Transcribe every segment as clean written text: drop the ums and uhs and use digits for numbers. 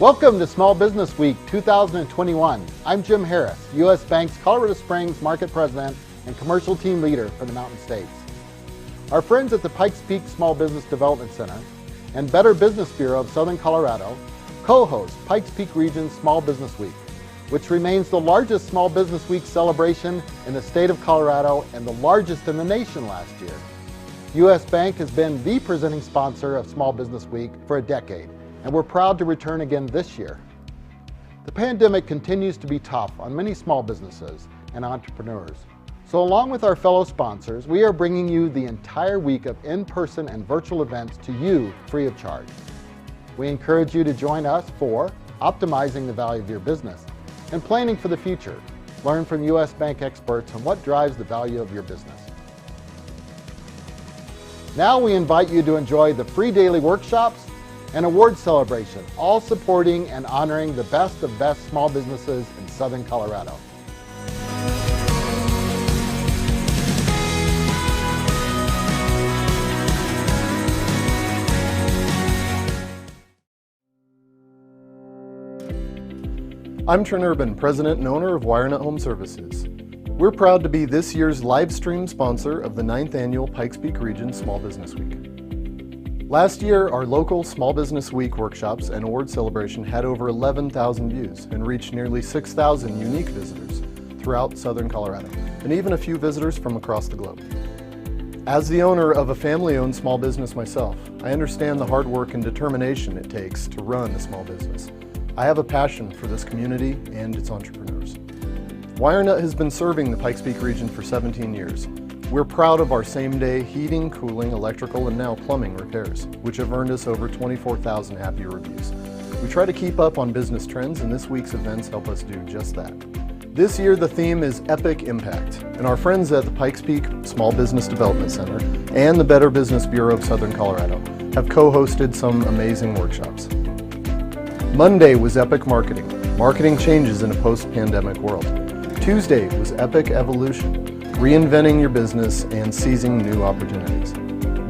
Welcome to Small Business Week 2021. I'm Jim Harris, U.S. Bank's Colorado Springs Market President and Commercial Team Leader for the Mountain States. Our friends at the Pikes Peak Small Business Development Center and Better Business Bureau of Southern Colorado co-host Pikes Peak Region's Small Business Week, which remains the largest Small Business Week celebration in the state of Colorado and the largest in the nation last year. U.S. Bank has been the presenting sponsor of Small Business Week for a decade, and we're proud to return again this year. The pandemic continues to be tough on many small businesses and entrepreneurs. So along with our fellow sponsors, we are bringing you the entire week of in-person and virtual events to you free of charge. We encourage you to join us for optimizing the value of your business and planning for the future. Learn from U.S. Bank experts on what drives the value of your business. Now we invite you to enjoy the free daily workshops and award celebration, all supporting and honoring the best of best small businesses in Southern Colorado. I'm Trent Urban, President and owner of WireNut Home Services. We're proud to be this year's live stream sponsor of the 9th Annual Pikes Peak Region Small Business Week. Last year, our local Small Business Week workshops and award celebration had over 11,000 views and reached nearly 6,000 unique visitors throughout Southern Colorado, and even a few visitors from across the globe. As the owner of a family-owned small business myself, I understand the hard work and determination it takes to run a small business. I have a passion for this community and its entrepreneurs. WireNut has been serving the Pikes Peak region for 17 years. We're proud of our same-day heating, cooling, electrical, and now plumbing repairs, which have earned us over 24,000 happy reviews. We try to keep up on business trends, and this week's events help us do just that. This year, the theme is Epic Impact, and our friends at the Pikes Peak Small Business Development Center and the Better Business Bureau of Southern Colorado have co-hosted some amazing workshops. Monday was Epic Marketing, marketing changes in a post-pandemic world. Tuesday was Epic Evolution, reinventing your business and seizing new opportunities,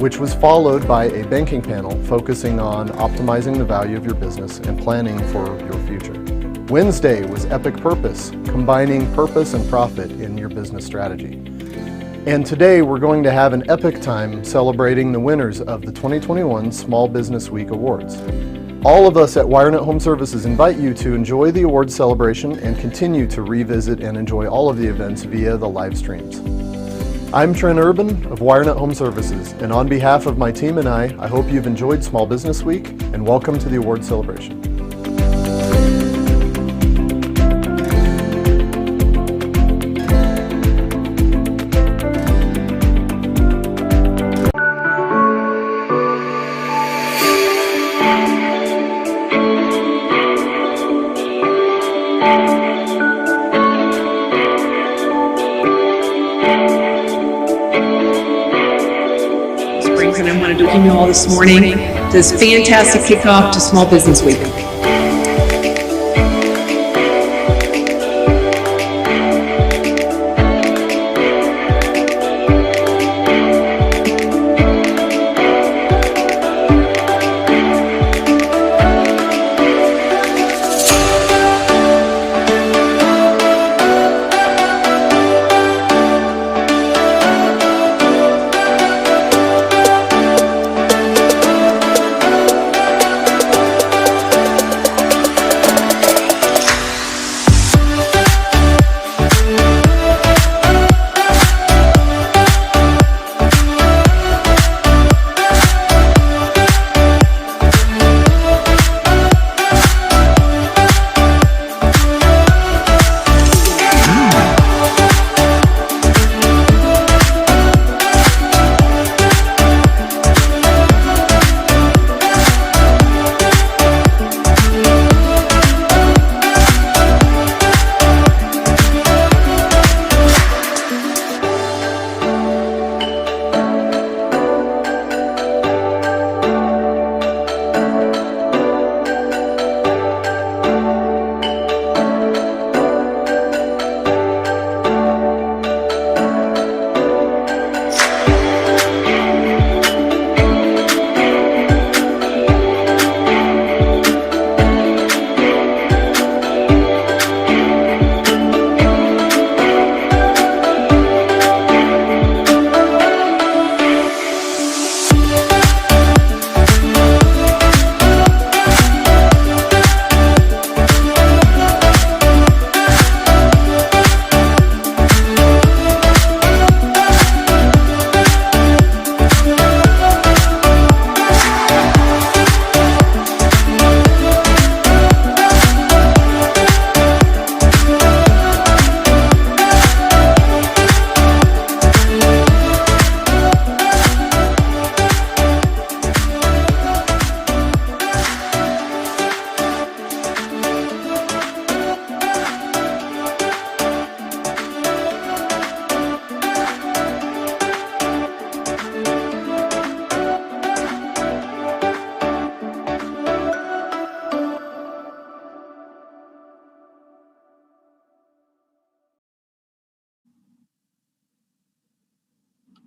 which was followed by a banking panel focusing on optimizing the value of your business and planning for your future. Wednesday was Epic Purpose, combining purpose and profit in your business strategy. And today we're going to have an epic time celebrating the winners of the 2021 Small Business Week Awards. All of us at WireNut Home Services invite you to enjoy the awards celebration and continue to revisit and enjoy all of the events via the live streams. I'm Trent Urban of WireNut Home Services, and on behalf of my team and I hope you've enjoyed Small Business Week and welcome to the awards celebration. things that I wanted to email all this morning. This fantastic kickoff to Small Business Week.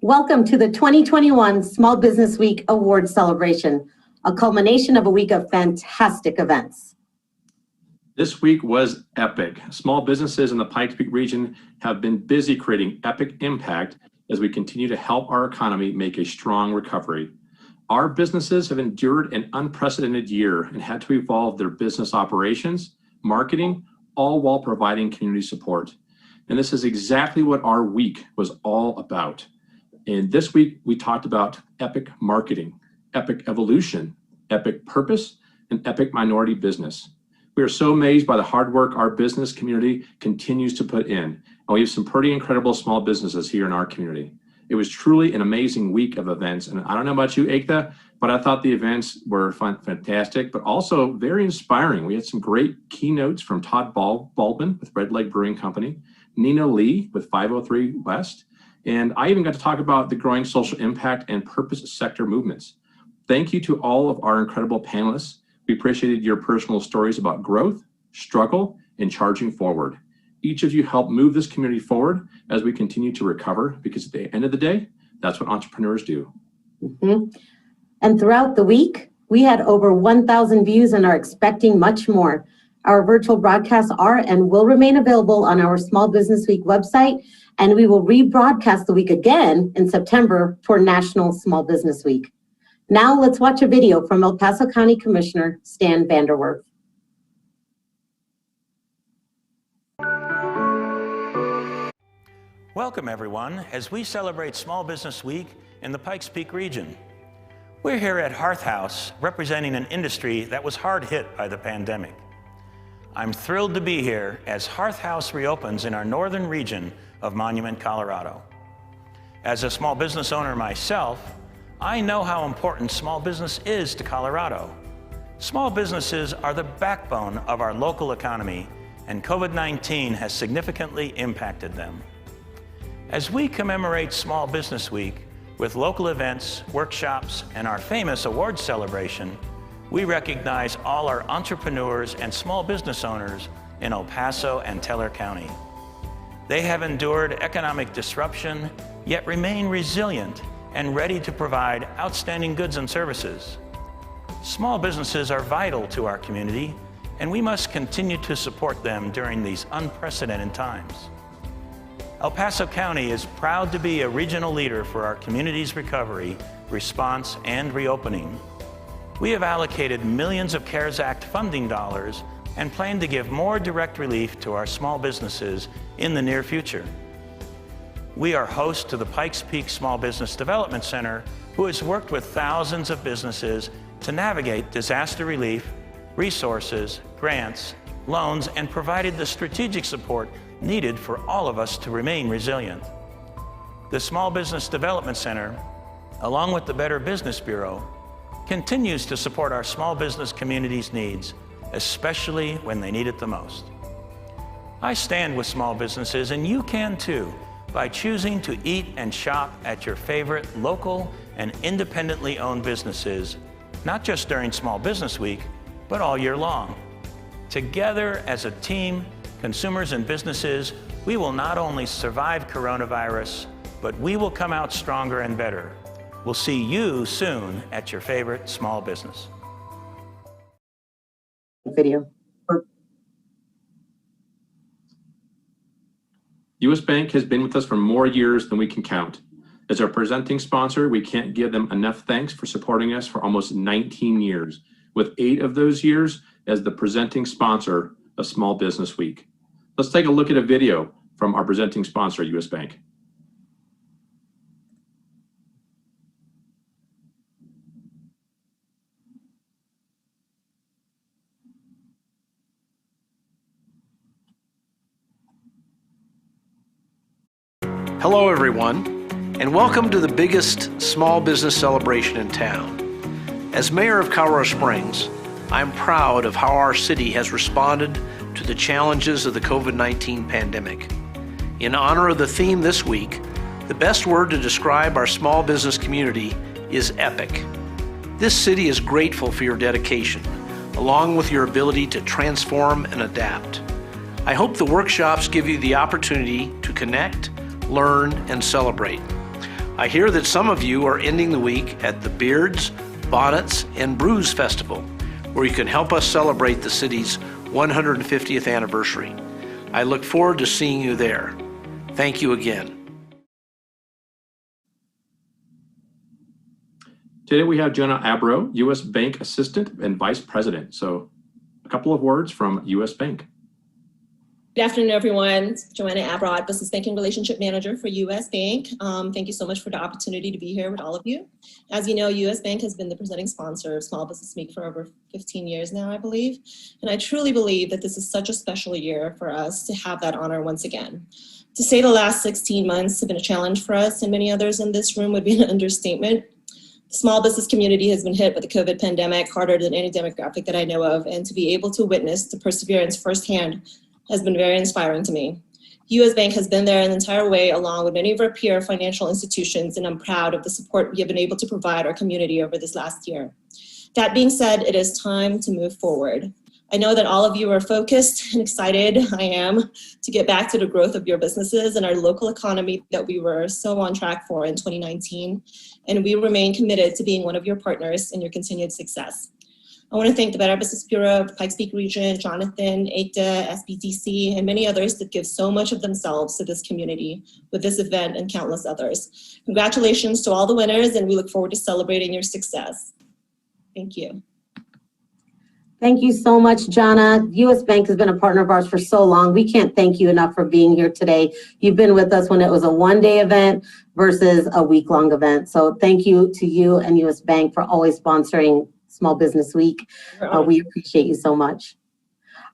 Welcome to the 2021 Small Business Week Award Celebration, a culmination of a week of fantastic events. This week was epic. Small businesses in the Pikes Peak region have been busy creating epic impact as we continue to help our economy make a strong recovery. Our businesses have endured an unprecedented year and had to evolve their business operations, marketing, all while providing community support. And this is exactly what our week was all about. And this week, we talked about epic marketing, epic evolution, epic purpose, and epic minority business. We are so amazed by the hard work our business community continues to put in. And we have some pretty incredible small businesses here in our community. It was truly an amazing week of events. And I don't know about you, Ekta, but I thought the events were fantastic, but also very inspiring. We had some great keynotes from Todd Baldwin with Red Leg Brewing Company, Nina Lee with 503 West, and I even got to talk about the growing social impact and purpose sector movements. Thank you to all of our incredible panelists. We appreciated your personal stories about growth, struggle, and charging forward. Each of you helped move this community forward as we continue to recover, because at the end of the day, that's what entrepreneurs do. And throughout the week, we had over 1,000 views and are expecting much more. Our virtual broadcasts are and will remain available on our Small Business Week website, and we will rebroadcast the week again in September for National Small Business Week. Now let's watch a video from El Paso County Commissioner Stan Vanderwerf. Welcome everyone as we celebrate Small Business Week in the Pikes Peak region. We're here at Hearth House representing an industry that was hard hit by the pandemic. I'm thrilled to be here as Hearth House reopens in our northern region of Monument, Colorado. As a small business owner myself, I know how important small business is to Colorado. Small businesses are the backbone of our local economy, and COVID-19 has significantly impacted them. As we commemorate Small Business Week, With local events, workshops, and our famous awards celebration, we recognize all our entrepreneurs and small business owners in El Paso and Teller County. They have endured economic disruption, yet remain resilient and ready to provide outstanding goods and services. Small businesses are vital to our community, and we must continue to support them during these unprecedented times. El Paso County is proud to be a regional leader for our community's recovery, response, and reopening. We have allocated millions of CARES Act funding dollars and plan to give more direct relief to our small businesses in the near future. We are host to the Pikes Peak Small Business Development Center, who has worked with thousands of businesses to navigate disaster relief, resources, grants, loans, and provided the strategic support needed for all of us to remain resilient. The Small Business Development Center, along with the Better Business Bureau, continues to support our small business community's needs, especially when they need it the most. I stand with small businesses, and you can too, by choosing to eat and shop at your favorite local and independently owned businesses, not just during Small Business Week, but all year long. Together as a team, consumers and businesses, we will not only survive coronavirus, but we will come out stronger and better. We'll see you soon at your favorite small business. Video. U.S. Bank has been with us for more years than we can count. As our presenting sponsor, we can't give them enough thanks for supporting us for almost 19 years, with 8 of those years as the presenting sponsor of Small Business Week. Let's take a look at a video from our presenting sponsor, U.S. Bank. Hello everyone, and welcome to the biggest small business celebration in town. As mayor of Colorado Springs, I'm proud of how our city has responded to the challenges of the COVID-19 pandemic. In honor of the theme this week, the best word to describe our small business community is epic. This city is grateful for your dedication, along with your ability to transform and adapt. I hope the workshops give you the opportunity to connect, learn, and celebrate. I hear that some of you are ending the week at the Beards, Bonnets, and Brews Festival, where you can help us celebrate the city's 150th anniversary. I look forward to seeing you there. Thank you again. Today we have Jonah Abro, U.S. Bank Assistant and Vice President. So a couple of words from U.S. Bank. Good afternoon, everyone. It's Joanna Abrod, Business Banking Relationship Manager for U.S. Bank. Thank you so much for the opportunity to be here with all of you. As you know, U.S. Bank has been the presenting sponsor of Small Business Week for over 15 years now, I believe. And I truly believe that this is such a special year for us to have that honor once again. To say the last 16 months have been a challenge for us and many others in this room would be an understatement. The small business community has been hit with the COVID pandemic harder than any demographic that I know of, and to be able to witness the perseverance firsthand has been very inspiring to me. U.S. Bank has been there the entire way, along with many of our peer financial institutions, and I'm proud of the support we have been able to provide our community over this last year. That being said, it is time to move forward. I know that all of you are focused and excited, I am, to get back to the growth of your businesses and our local economy that we were so on track for in 2019, and we remain committed to being one of your partners in your continued success. I want to thank the Better Business Bureau, the Pikes Peak Region, Jonathan, AICTA, SBDC, and many others that give so much of themselves to this community with this event and countless others. Congratulations to all the winners, and we look forward to celebrating your success. Thank you. Thank you so much, Jana. U.S. Bank has been a partner of ours for so long. We can't thank you enough for being here today. You've been with us when it was a one-day event versus a week-long event. So thank you to you and U.S. Bank for always sponsoring Small Business Week. We appreciate you so much.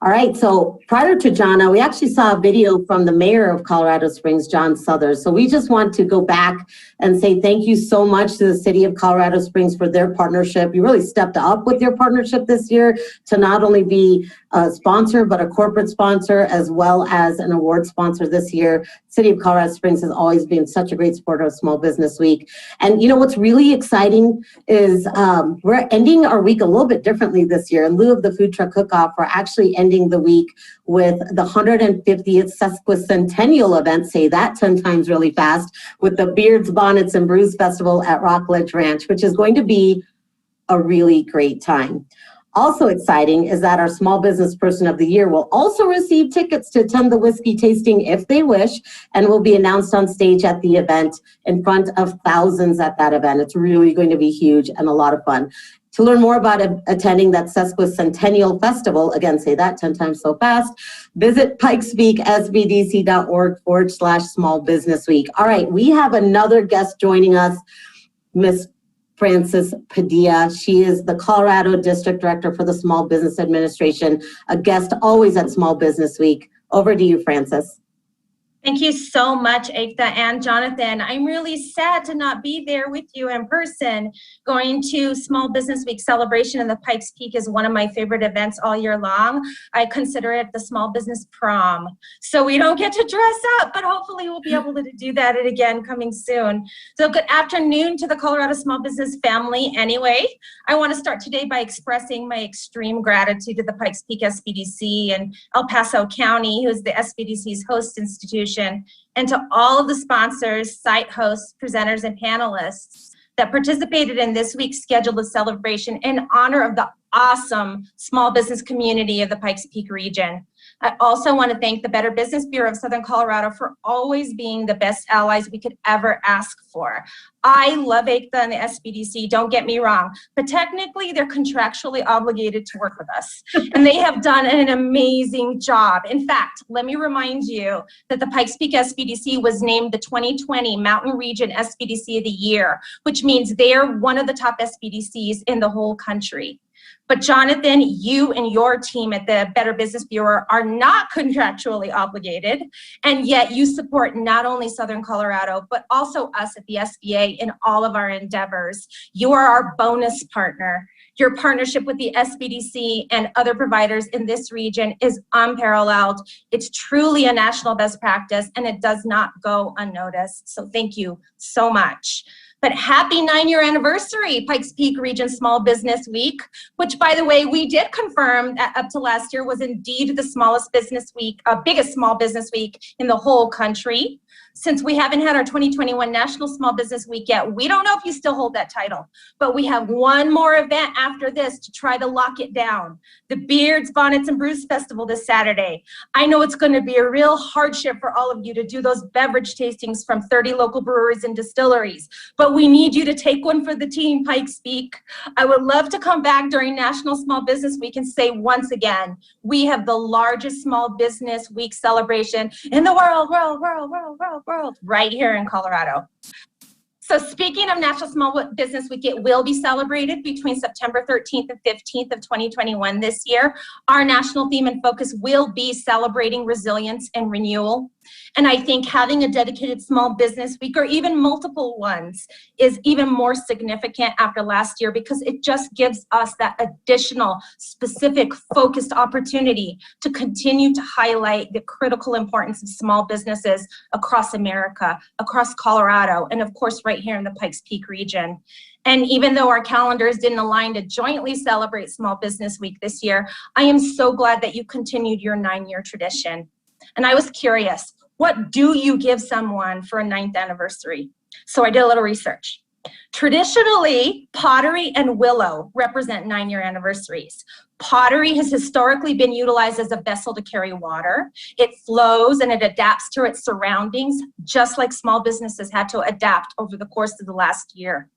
All right, so prior to Jana, we actually saw a video from the mayor of Colorado Springs, John Suthers. So we just want to go back and say thank you so much to the city of Colorado Springs for their partnership. You really stepped up with your partnership this year to not only be a sponsor, but a corporate sponsor, as well as an award sponsor this year. City of Colorado Springs has always been such a great supporter of Small Business Week. And you know what's really exciting is we're ending our week a little bit differently this year. In lieu of the food truck cook-off, we're actually ending the week with the 150th sesquicentennial event, say that 10 times really fast, with the Beards, Bonnets, and Brews Festival at Rockledge Ranch, which is going to be a really great time. Also exciting is that our Small Business Person of the Year will also receive tickets to attend the whiskey tasting if they wish, and will be announced on stage at the event in front of thousands at that event. It's really going to be huge and a lot of fun. To learn more about attending that sesquicentennial festival, again, say that 10 times so fast, visit pikespeaksbdc.org/Small Business Week. All right, we have another guest joining us, Miss Frances Padilla. She is the Colorado District Director for the Small Business Administration, a guest always at Small Business Week. Over to you, Frances. Thank you so much, Ekta and Jonathan. I'm really sad to not be there with you in person. Going to Small Business Week celebration in the Pikes Peak is one of my favorite events all year long. I consider it the Small Business Prom. So we don't get to dress up, but hopefully we'll be able to do that again coming soon. So good afternoon to the Colorado Small Business family. Anyway, I want to start today by expressing my extreme gratitude to the Pikes Peak SBDC and El Paso County, who's the SBDC's host institution, and to all of the sponsors, site hosts, presenters, and panelists that participated in this week's scheduled celebration in honor of the awesome small business community of the Pikes Peak region. I also want to thank the Better Business Bureau of Southern Colorado for always being the best allies we could ever ask for. I love ECTA and the SBDC, don't get me wrong, but technically they're contractually obligated to work with us. And they have done an amazing job. In fact, let me remind you that the Pikes Peak SBDC was named the 2020 Mountain Region SBDC of the Year, which means they're one of the top SBDCs in the whole country. But Jonathan, you and your team at the Better Business Bureau are not contractually obligated, and yet you support not only Southern Colorado, but also us at the SBA in all of our endeavors. You are our bonus partner. Your partnership with the SBDC and other providers in this region is unparalleled. It's truly a national best practice, and it does not go unnoticed. So thank you so much. But happy 9-year anniversary, Pikes Peak Region Small Business Week, which, by the way, we did confirm that up to last year was indeed the smallest business week, biggest small business week in the whole country. Since we haven't had our 2021 National Small Business Week yet, we don't know if you still hold that title, but we have one more event after this to try to lock it down. The Beards, Bonnets, and Brews Festival this Saturday. I know it's going to be a real hardship for all of you to do those beverage tastings from 30 local breweries and distilleries, but we need you to take one for the team, Pikes Peak. I would love to come back during National Small Business Week and say once again, we have the largest Small Business Week celebration in the world, right here in Colorado. So speaking of National Small Business Week, it will be celebrated between September 13th and 15th of 2021 this year. Our national theme and focus will be celebrating resilience and renewal. And I think having a dedicated Small Business Week, or even multiple ones, is even more significant after last year, because it just gives us that additional specific focused opportunity to continue to highlight the critical importance of small businesses across America, across Colorado, and of course right here in the Pikes Peak region. And even though our calendars didn't align to jointly celebrate Small Business Week this year, I am so glad that you continued your 9-year tradition. And I was curious, what do you give someone for a 9th anniversary? So I did a little research. Traditionally, pottery and willow represent 9-year anniversaries. Pottery has historically been utilized as a vessel to carry water. It flows and it adapts to its surroundings, just like small businesses had to adapt over the course of the last year.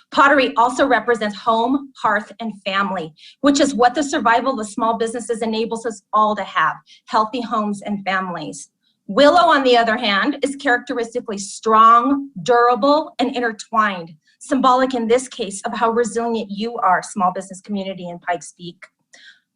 Pottery also represents home, hearth, and family, which is what the survival of small businesses enables us all to have, healthy homes and families. Willow, on the other hand, is characteristically strong, durable, and intertwined, symbolic in this case of how resilient you are, small business community in Pikes Peak.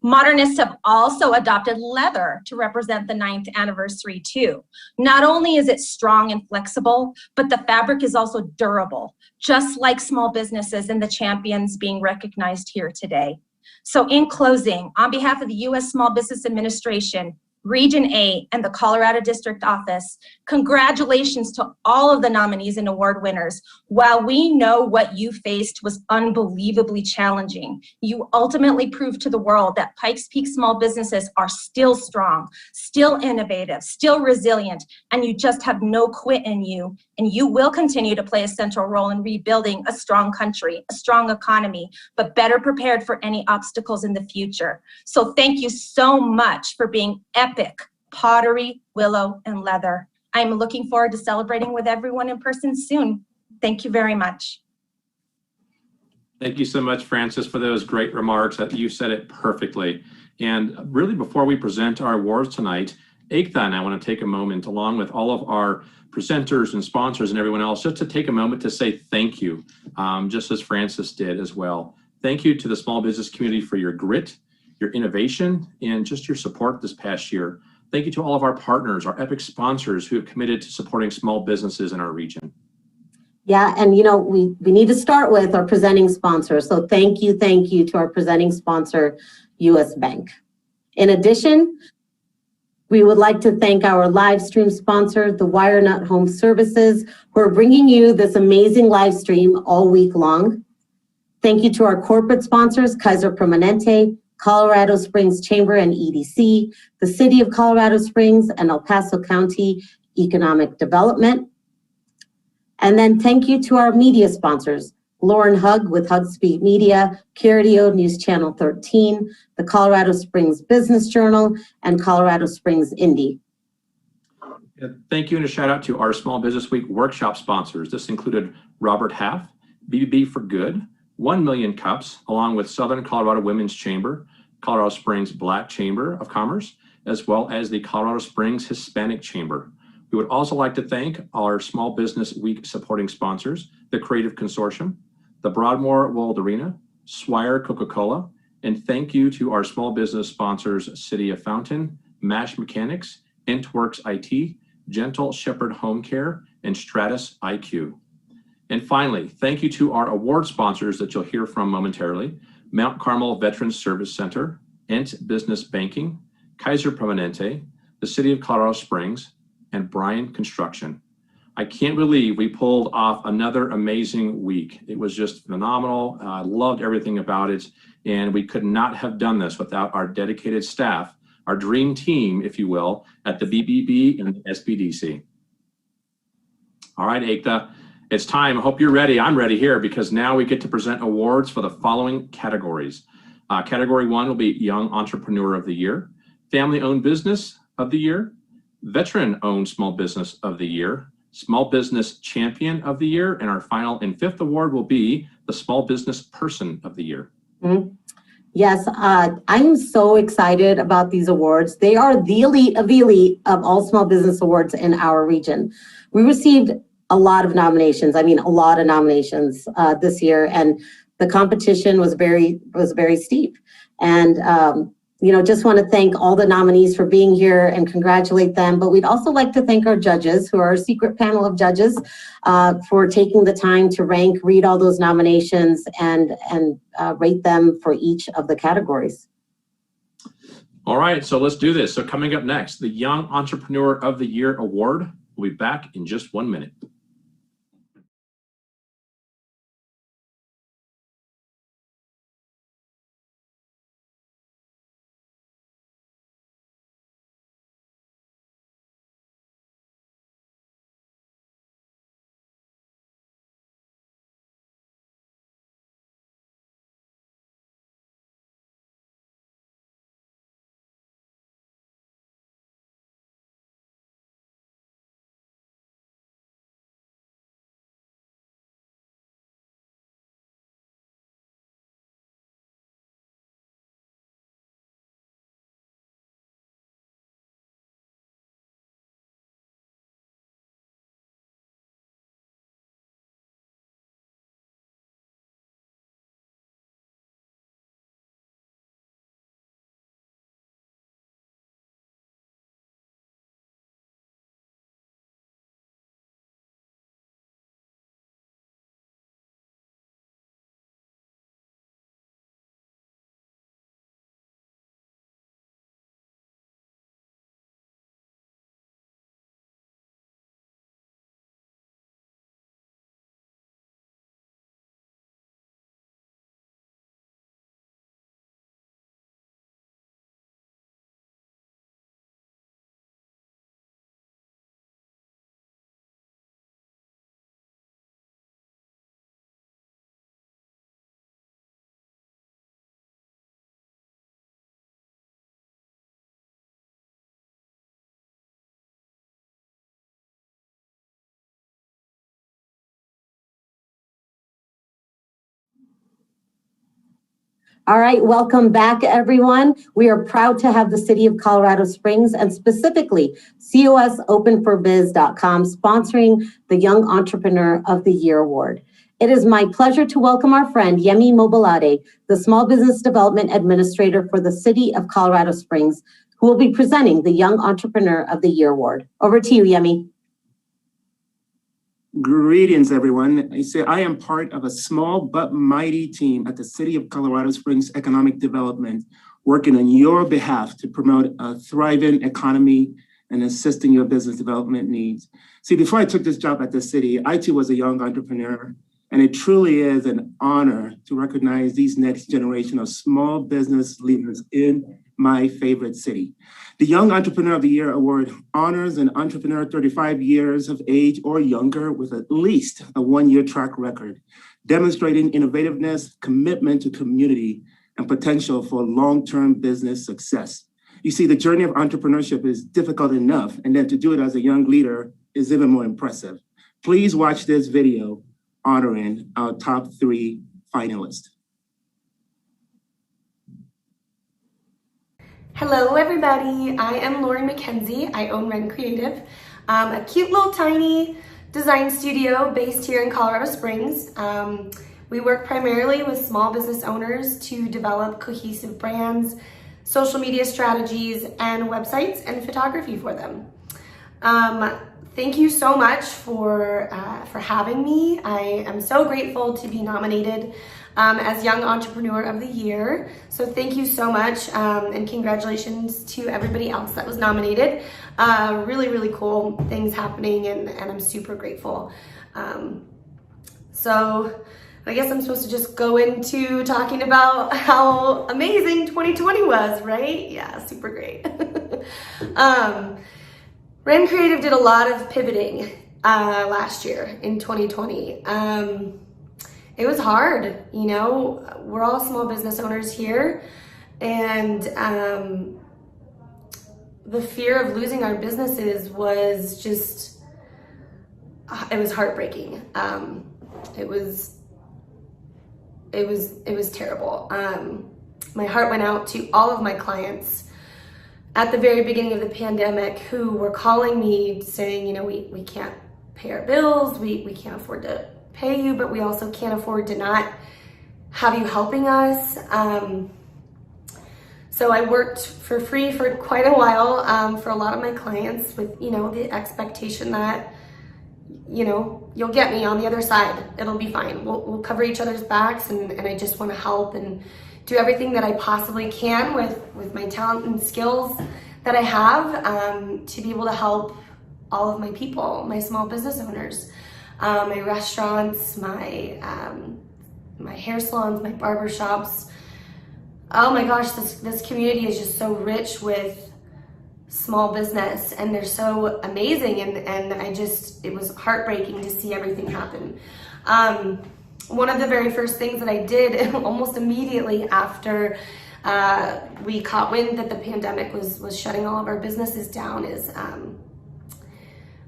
Modernists have also adopted leather to represent the 9th anniversary too. Not only is it strong and flexible, but the fabric is also durable, just like small businesses and the champions being recognized here today. So in closing, on behalf of the U.S. Small Business Administration, Region A, and the Colorado District Office, congratulations to all of the nominees and award winners. While we know what you faced was unbelievably challenging, you ultimately proved to the world that Pikes Peak small businesses are still strong, still innovative, still resilient, and you just have no quit in you. And you will continue to play a central role in rebuilding a strong country, a strong economy, but better prepared for any obstacles in the future. So thank you so much for being epic pottery, willow, and leather. I'm looking forward to celebrating with everyone in person soon. Thank you very much. Thank you so much, Frances, for those great remarks. You said it perfectly. And really, before we present our awards tonight, Ekta and I want to take a moment, along with all of our presenters and sponsors and everyone else, just to take a moment to say thank you, just as Frances did as well. Thank you to the small business community for your grit, your innovation, and just your support this past year. Thank you to all of our partners, our epic sponsors who have committed to supporting small businesses in our region. Yeah, and you know, we need to start with our presenting sponsor. So thank you to our presenting sponsor, U.S. Bank. In addition, we would like to thank our live stream sponsor, the WireNut Home Services, who are bringing you this amazing live stream all week long. Thank you to our corporate sponsors, Kaiser Permanente, Colorado Springs Chamber and EDC, the City of Colorado Springs, and El Paso County Economic Development. And then thank you to our media sponsors, Lauren Hug with Hug Speed Media, Curio News Channel 13, the Colorado Springs Business Journal, and Colorado Springs Indie. Thank you, and a shout out to our Small Business Week workshop sponsors. This included Robert Half, BBB for Good, 1 Million Cups, along with Southern Colorado Women's Chamber, Colorado Springs Black Chamber of Commerce, as well as the Colorado Springs Hispanic Chamber. We would also like to thank our Small Business Week supporting sponsors, the Creativ Consortium, the Broadmoor World Arena, Swire Coca-Cola, and thank you to our small business sponsors, City of Fountain, MASH Mechanics, Intworks IT, Gentle Shepherd Home Care, and Stratus IQ. And finally, thank you to our award sponsors that you'll hear from momentarily, Mount Carmel Veterans Service Center, Ent Business Banking, Kaiser Permanente, the City of Colorado Springs, and Bryan Construction. I can't believe we pulled off another amazing week. It was just phenomenal. I loved everything about it. And we could not have done this without our dedicated staff, our dream team, if you will, at the BBB and the SBDC. All right, Ekta, it's time. I hope you're ready. I'm ready here because now we get to present awards for the following categories. Category 1 will be Young Entrepreneur of the Year, Family-Owned Business of the Year, Veteran-Owned Small Business of the Year, Small Business Champion of the Year, and our final and 5th award will be the Small Business Person of the Year. Mm-hmm. Yes, I'm so excited about these awards. They are the elite of all small business awards in our region. We received a lot of nominations. This year, and the competition was very steep. And just want to thank all the nominees for being here and congratulate them. But we'd also like to thank our judges, who are our secret panel of judges, for taking the time to read all those nominations and rate them for each of the categories. All right, so let's do this. So coming up next, the Young Entrepreneur of the Year Award. We'll be back in just 1 minute. All right, welcome back, everyone. We are proud to have the City of Colorado Springs and specifically cosopenforbiz.com sponsoring the Young Entrepreneur of the Year Award. It is my pleasure to welcome our friend Yemi Mobolade, the Small Business Development Administrator for the City of Colorado Springs, who will be presenting the Young Entrepreneur of the Year Award. Over to you, Yemi. Greetings, everyone. I am part of a small but mighty team at the City of Colorado Springs Economic Development, working on your behalf to promote a thriving economy and assisting your business development needs. See, before I took this job at the city, I too was a young entrepreneur, and it truly is an honor to recognize these next generation of small business leaders in my favorite city. The Young Entrepreneur of the Year Award honors an entrepreneur 35 years of age or younger with at least a one-year track record, demonstrating innovativeness, commitment to community, and potential for long-term business success. You see, the journey of entrepreneurship is difficult enough, and then to do it as a young leader is even more impressive. Please watch this video honoring our top 3 finalists. Hello, everybody. I am McKenzie. I own Creativ, a cute little tiny design studio based here in Colorado Springs. We work primarily with small business owners to develop cohesive brands, social media strategies, and websites and photography for them. Thank you so much for having me. I am so grateful to be nominated as Young Entrepreneur of the Year. So thank you so much, and congratulations to everybody else that was nominated. Really, really cool things happening, and I'm super grateful. So I guess I'm supposed to just go into talking about how amazing 2020 was, right? Yeah, super great. Creativ did a lot of pivoting last year in 2020. It was hard, you know, we're all small business owners here, and the fear of losing our businesses was just, it was heartbreaking. It was terrible. My heart went out to all of my clients at the very beginning of the pandemic who were calling me saying, you know, we can't pay our bills, we can't afford to pay you, but we also can't afford to not have you helping us. So I worked for free for quite a while for a lot of my clients with, you know, the expectation that, you know, you'll get me on the other side. It'll be fine. We'll cover each other's backs, and I just want to help and do everything that I possibly can with my talent and skills that I have to be able to help all of my people, my small business owners. My restaurants, my hair salons, my barber shops. Oh my gosh, this community is just so rich with small business, and they're so amazing, and it was heartbreaking to see everything happen. One of the very first things that I did almost immediately after we caught wind that the pandemic was shutting all of our businesses down is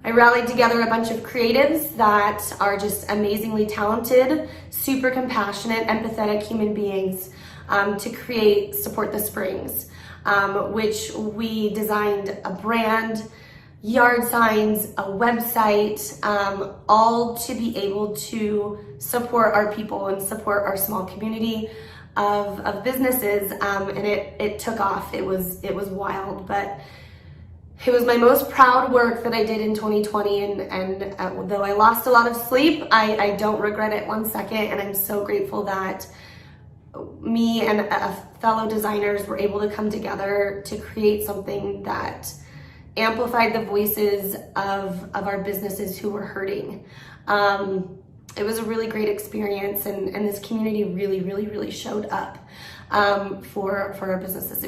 I rallied together a bunch of creatives that are just amazingly talented, super compassionate, empathetic human beings to create Support the Springs, which we designed a brand, yard signs, a website, all to be able to support our people and support our small community of businesses, and it took off. It was wild, but it was my most proud work that I did in 2020, and though I lost a lot of sleep, I don't regret it one second, and I'm so grateful that me and fellow designers were able to come together to create something that amplified the voices of our businesses who were hurting. It was a really great experience, and this community really, really, really showed up for our businesses.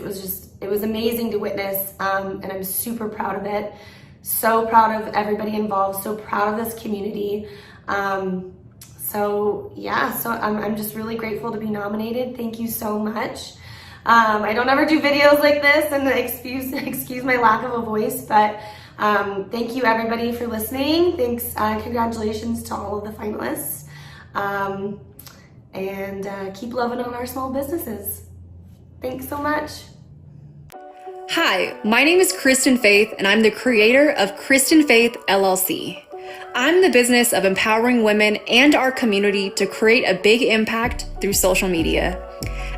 It was amazing to witness, and I'm super proud of it. So proud of everybody involved, so proud of this community. So I'm just really grateful to be nominated. Thank you so much. I don't ever do videos like this, and excuse my lack of a voice, but thank you everybody for listening. Thanks, congratulations to all of the finalists. and keep loving on our small businesses. Thanks so much. Hi, my name is Kristen Faith, and I'm the creator of Kristen Faith LLC. I'm the business of empowering women and our community to create a big impact through social media.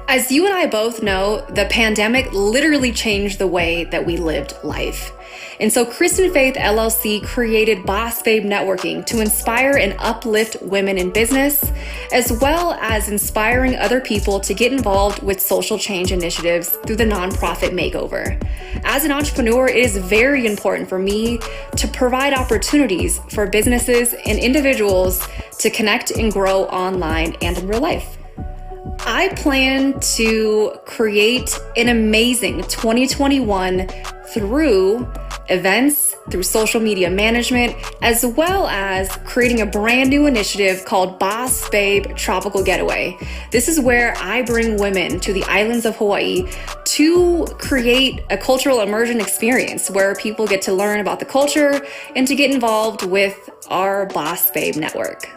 As you and I both know, the pandemic literally changed the way that we lived life. And so Kristen Faith LLC created Boss Babe Networking to inspire and uplift women in business, as well as inspiring other people to get involved with social change initiatives through the nonprofit makeover. As an entrepreneur, it is very important for me to provide opportunities for businesses and individuals to connect and grow online and in real life. I plan to create an amazing 2021 through events, through social media management, as well as creating a brand new initiative called Boss Babe Tropical Getaway. This is where I bring women to the islands of Hawaii to create a cultural immersion experience where people get to learn about the culture and to get involved with our Boss Babe network.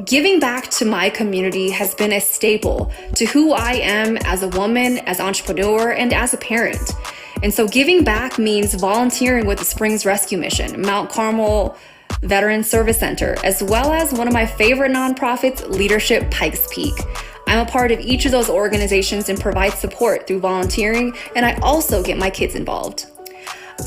Giving back to my community has been a staple to who I am as a woman, as an entrepreneur, and as a parent. And so giving back means volunteering with the Springs Rescue Mission, Mount Carmel Veteran Service Center, as well as one of my favorite nonprofits, Leadership Pikes Peak. I'm a part of each of those organizations and provide support through volunteering, and I also get my kids involved.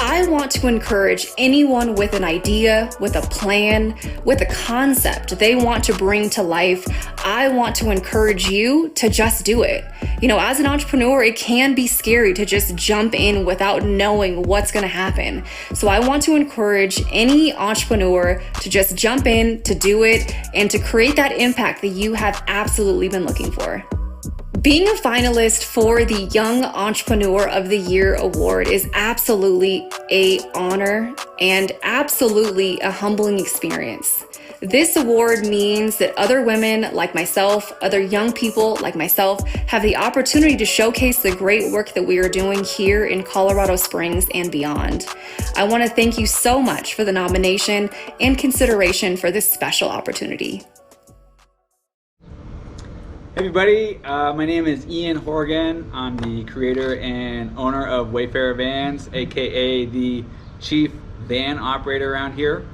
I want to encourage anyone with an idea, with a plan, with a concept they want to bring to life. I want to encourage you to just do it. You know, as an entrepreneur, it can be scary to just jump in without knowing what's going to happen. So I want to encourage any entrepreneur to just jump in, to do it, and to create that impact that you have absolutely been looking for. Being a finalist for the Young Entrepreneur of the Year award is absolutely an honor and absolutely a humbling experience. This award means that other women like myself, other young people like myself, have the opportunity to showcase the great work that we are doing here in Colorado Springs and beyond. I want to thank you so much for the nomination and consideration for this special opportunity. Hey everybody, my name is Ian Horgan. I'm the creator and owner of Wayfarer Vans, aka the chief van operator around here.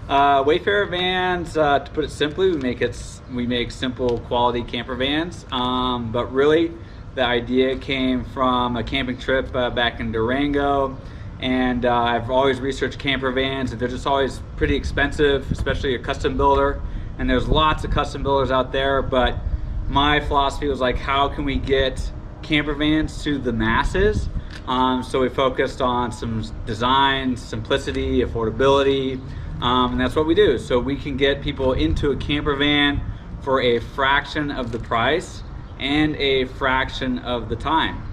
Wayfarer Vans, to put it simply, we make simple quality camper vans, but really the idea came from a camping trip back in Durango, and I've always researched camper vans, and they're just always pretty expensive, especially a custom builder, and there's lots of custom builders out there, but my philosophy was like, how can we get camper vans to the masses? So we focused on some design, simplicity, affordability, and that's what we do. So we can get people into a camper van for a fraction of the price and a fraction of the time.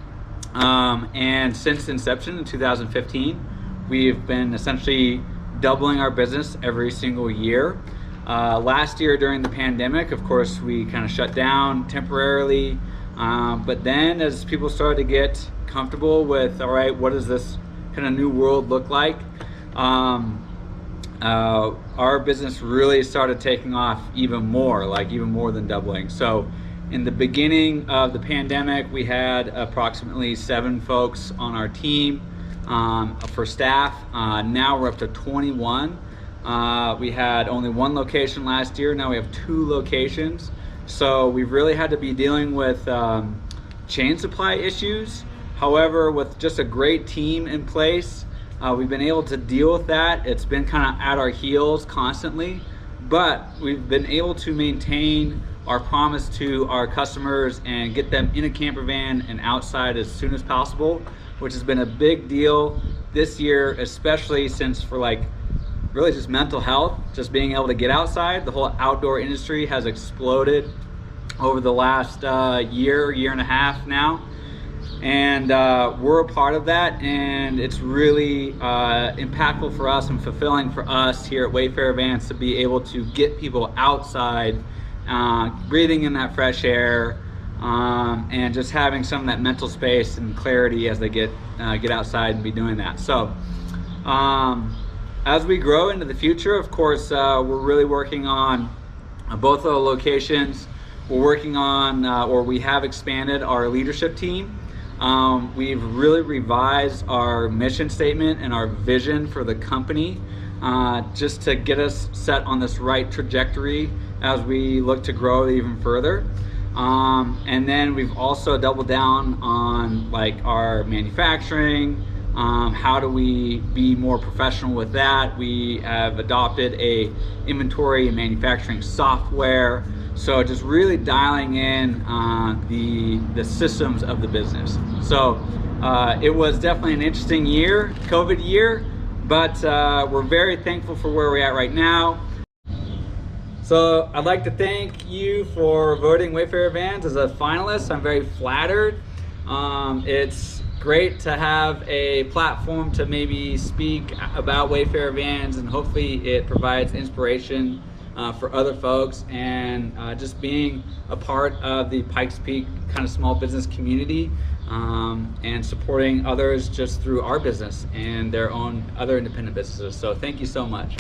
And since inception in 2015, we've been essentially doubling our business every single year. Last year during the pandemic, of course, we kind of shut down temporarily, but then as people started to get comfortable with, all right, what does this kind of new world look like? Our business really started taking off even more than doubling. So in the beginning of the pandemic, we had approximately 7 folks on our team for staff. Now we're up to 21. We had only 1 location last year. Now we have 2 locations. So we've really had to be dealing with chain supply issues. However, with just a great team in place, we've been able to deal with that. It's been kind of at our heels constantly, but we've been able to maintain our promise to our customers and get them in a camper van and outside as soon as possible, which has been a big deal this year, especially since for really just mental health, just being able to get outside. The whole outdoor industry has exploded over the last year and a half now. And we're a part of that, and it's really impactful for us and fulfilling for us here at Wayfarer Vans to be able to get people outside, breathing in that fresh air, and just having some of that mental space and clarity as they get outside and be doing that. So as we grow into the future, of course, we're really working on both of the locations. we're working on, or we have expanded our leadership team. We've really revised our mission statement and our vision for the company, just to get us set on this right trajectory as we look to grow even further. And then we've also doubled down on like our manufacturing. How do we be more professional with that? We have adopted a inventory and manufacturing software. So just really dialing in the systems of the business. So it was definitely an interesting year, COVID year, but we're very thankful for where we're at right now. So I'd like to thank you for voting Wayfarer Vans as a finalist. I'm very flattered. It's great to have a platform to maybe speak about Wayfarer Vans, and hopefully it provides inspiration for other folks, and just being a part of the Pikes Peak kind of small business community, and supporting others just through our business and their own other independent businesses. So thank you so much.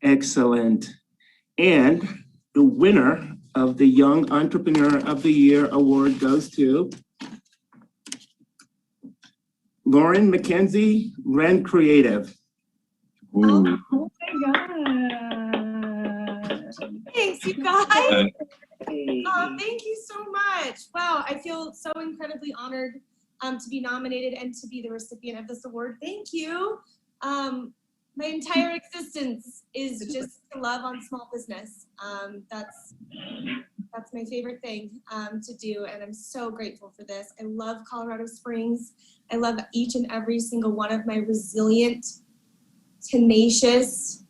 Excellent. And the winner of the Young Entrepreneur of the Year award goes to Lauren McKenzie, Ren Creative. Oh my God. Thanks, you guys. Oh, thank you so much. Wow, I feel so incredibly honored to be nominated and to be the recipient of this award. Thank you. My entire existence is just to love on small business. That's my favorite thing to do, and I'm so grateful for this. I love Colorado Springs. I love each and every single one of my resilient, tenacious,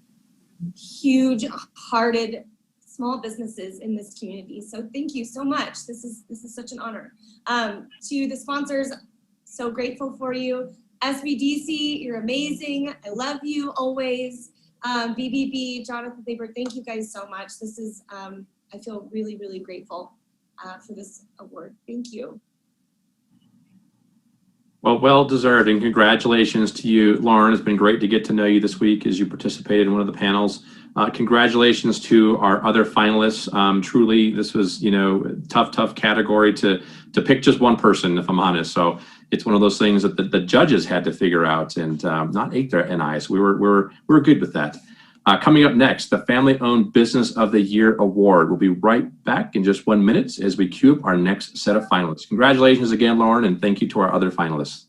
huge-hearted small businesses in this community. So thank you so much. This is such an honor. To the sponsors, so grateful for you. SBDC, you're amazing. I love you always. BBB, Jonathan Thabert, thank you guys so much. This is, I feel really, really grateful for this award. Thank you. Well deserved, and congratulations to you, Lauren. It's been great to get to know you this week as you participated in one of the panels. Congratulations to our other finalists. Truly, this was, tough category to pick just one person, if I'm honest. So it's one of those things that the judges had to figure out, and not Aikta and I. So we were good with that. Coming up next, the Family-Owned Business of the Year Award. We'll be right back in just 1 minute as we queue up our next set of finalists. Congratulations again, Lauren, and thank you to our other finalists.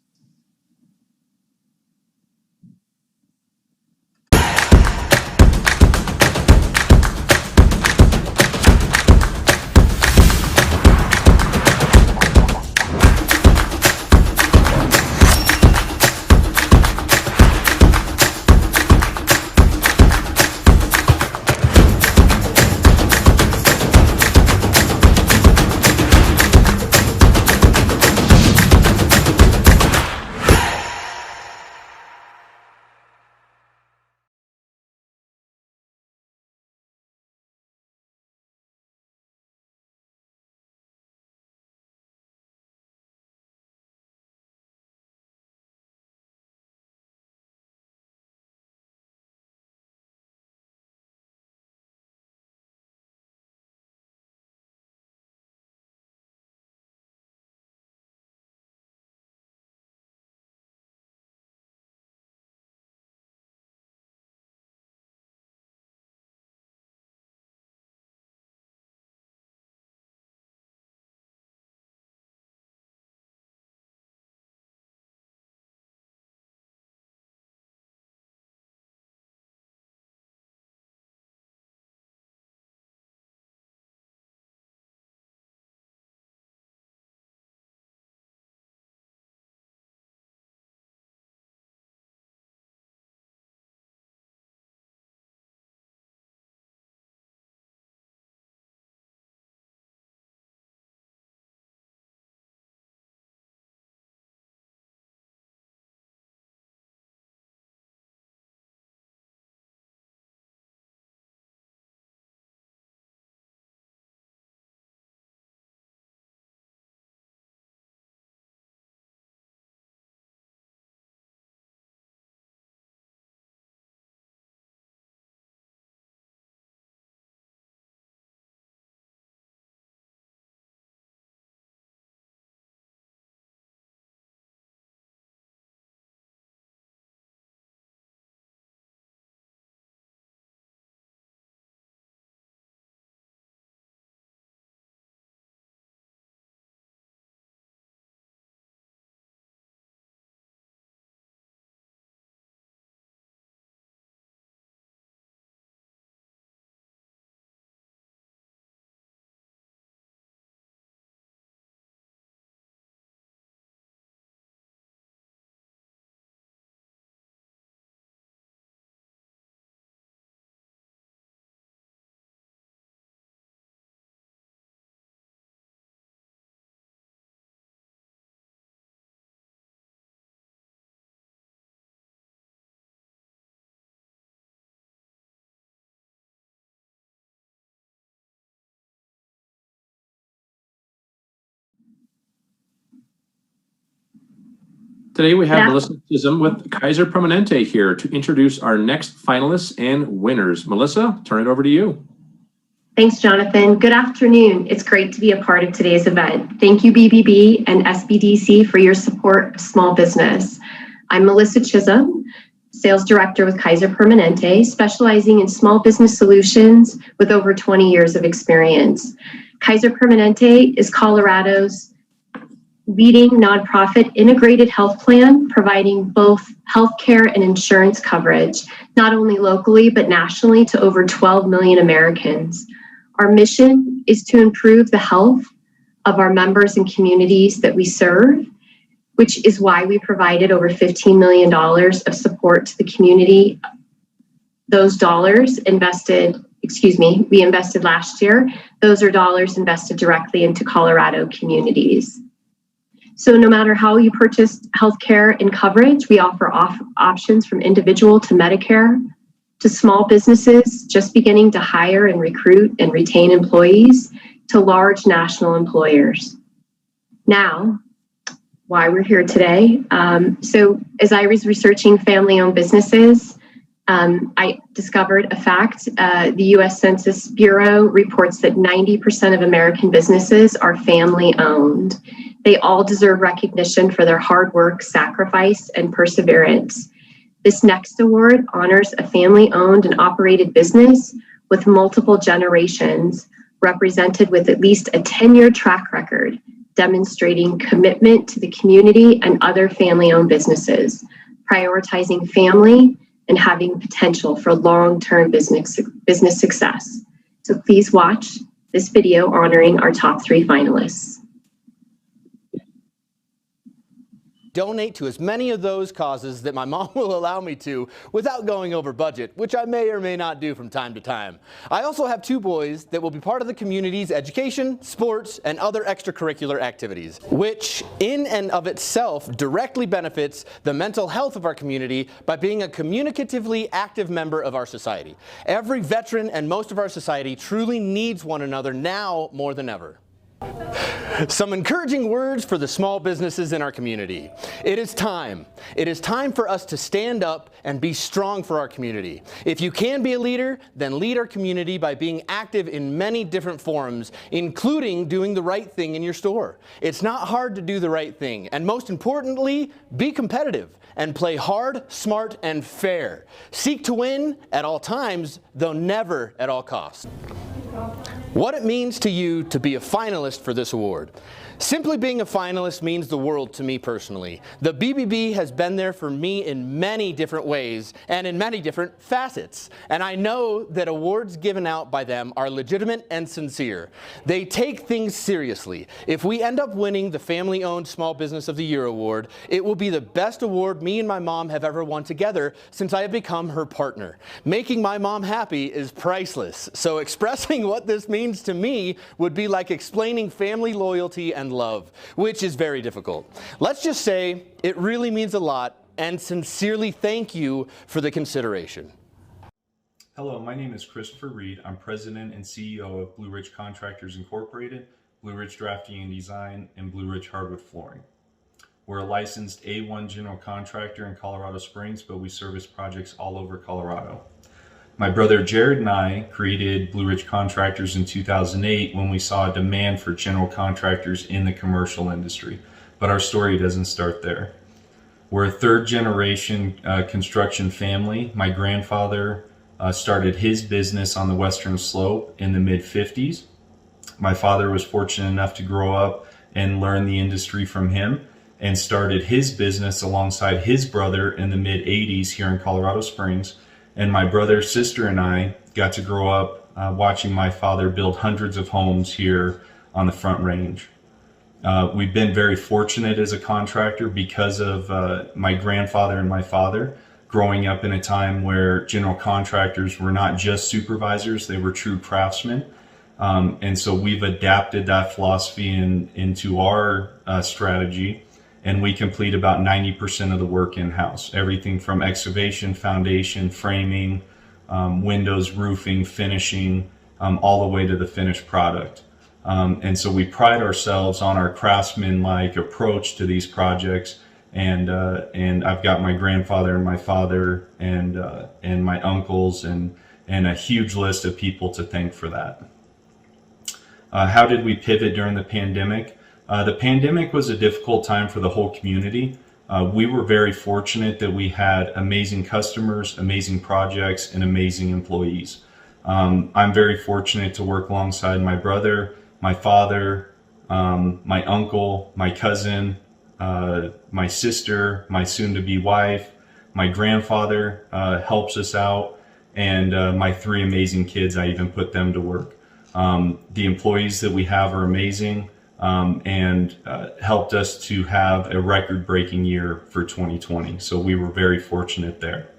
Today we have Melissa Chisholm with Kaiser Permanente here to introduce our next finalists and winners. Melissa, turn it over to you. Thanks, Jonathan. Good afternoon. It's great to be a part of today's event. Thank you, BBB and SBDC, for your support of small business. I'm Melissa Chisholm, Sales Director with Kaiser Permanente, specializing in small business solutions with over 20 years of experience. Kaiser Permanente is Colorado's leading nonprofit integrated health plan, providing both healthcare and insurance coverage, not only locally, but nationally to over 12 million Americans. Our mission is to improve the health of our members and communities that we serve, which is why we provided over $15 million of support to the community. Those dollars we invested last year. Those are dollars invested directly into Colorado communities. So no matter how you purchase healthcare and coverage, we offer options from individual to Medicare, to small businesses just beginning to hire and recruit and retain employees, to large national employers. Now, why we're here today. So as I was researching family-owned businesses, I discovered a fact. The U.S. Census Bureau reports that 90% of American businesses are family-owned. They all deserve recognition for their hard work, sacrifice, and perseverance. This next award honors a family-owned and operated business with multiple generations, represented with at least a 10-year track record, demonstrating commitment to the community and other family-owned businesses, prioritizing family and having potential for long-term business success. So please watch this video honoring our top 3 finalists. Donate to as many of those causes that my mom will allow me to without going over budget, which I may or may not do from time to time. I also have 2 boys that will be part of the community's education, sports, and other extracurricular activities, which in and of itself directly benefits the mental health of our community by being a communicatively active member of our society. Every veteran and most of our society truly needs one another now more than ever. Some encouraging words for the small businesses in our community. It is time. It is time for us to stand up and be strong for our community. If you can be a leader, then lead our community by being active in many different forums, including doing the right thing in your store. It's not hard to do the right thing, and most importantly, be competitive and play hard, smart, and fair. Seek to win at all times, though never at all costs. What it means to you to be a finalist for this award. Simply being a finalist means the world to me personally. The BBB has been there for me in many different ways and in many different facets. And I know that awards given out by them are legitimate and sincere. They take things seriously. If we end up winning the Family-Owned Small Business of the Year award, it will be the best award me and my mom have ever won together since I have become her partner. Making my mom happy is priceless. So expressing what this means to me would be like explaining family loyalty and love, which is very difficult. Let's just say it really means a lot, and sincerely thank you for the consideration. Hello, my name is Christopher Reed. I'm President and CEO of Blue Ridge Contractors Incorporated, Blue Ridge Drafting and Design, and Blue Ridge Hardwood Flooring. We're a licensed A1 general contractor in Colorado Springs, but we service projects all over Colorado. My brother Jared and I created Blue Ridge Contractors in 2008 when we saw a demand for general contractors in the commercial industry. But our story doesn't start there. We're a 3rd generation construction family. My grandfather started his business on the Western Slope in the mid-50s. My father was fortunate enough to grow up and learn the industry from him and started his business alongside his brother in the mid-80s here in Colorado Springs. And my brother, sister, and I got to grow up watching my father build hundreds of homes here on the Front Range. We've been very fortunate as a contractor because of my grandfather and my father growing up in a time where general contractors were not just supervisors, they were true craftsmen. And so we've adapted that philosophy into our strategy. And we complete about 90% of the work in-house. Everything from excavation, foundation, framing, windows, roofing, finishing, all the way to the finished product. And so we pride ourselves on our craftsman-like approach to these projects and I've got my grandfather and my father and my uncles and a huge list of people to thank for that. How did we pivot during the pandemic? The pandemic was a difficult time for the whole community. We were very fortunate that we had amazing customers, amazing projects, and amazing employees. I'm very fortunate to work alongside my brother, my father, my uncle, my cousin, my sister, my soon-to-be wife, my grandfather helps us out, and my 3 amazing kids. I even put them to work. The employees that we have are amazing, and helped us to have a record-breaking year for 2020. So we were very fortunate there.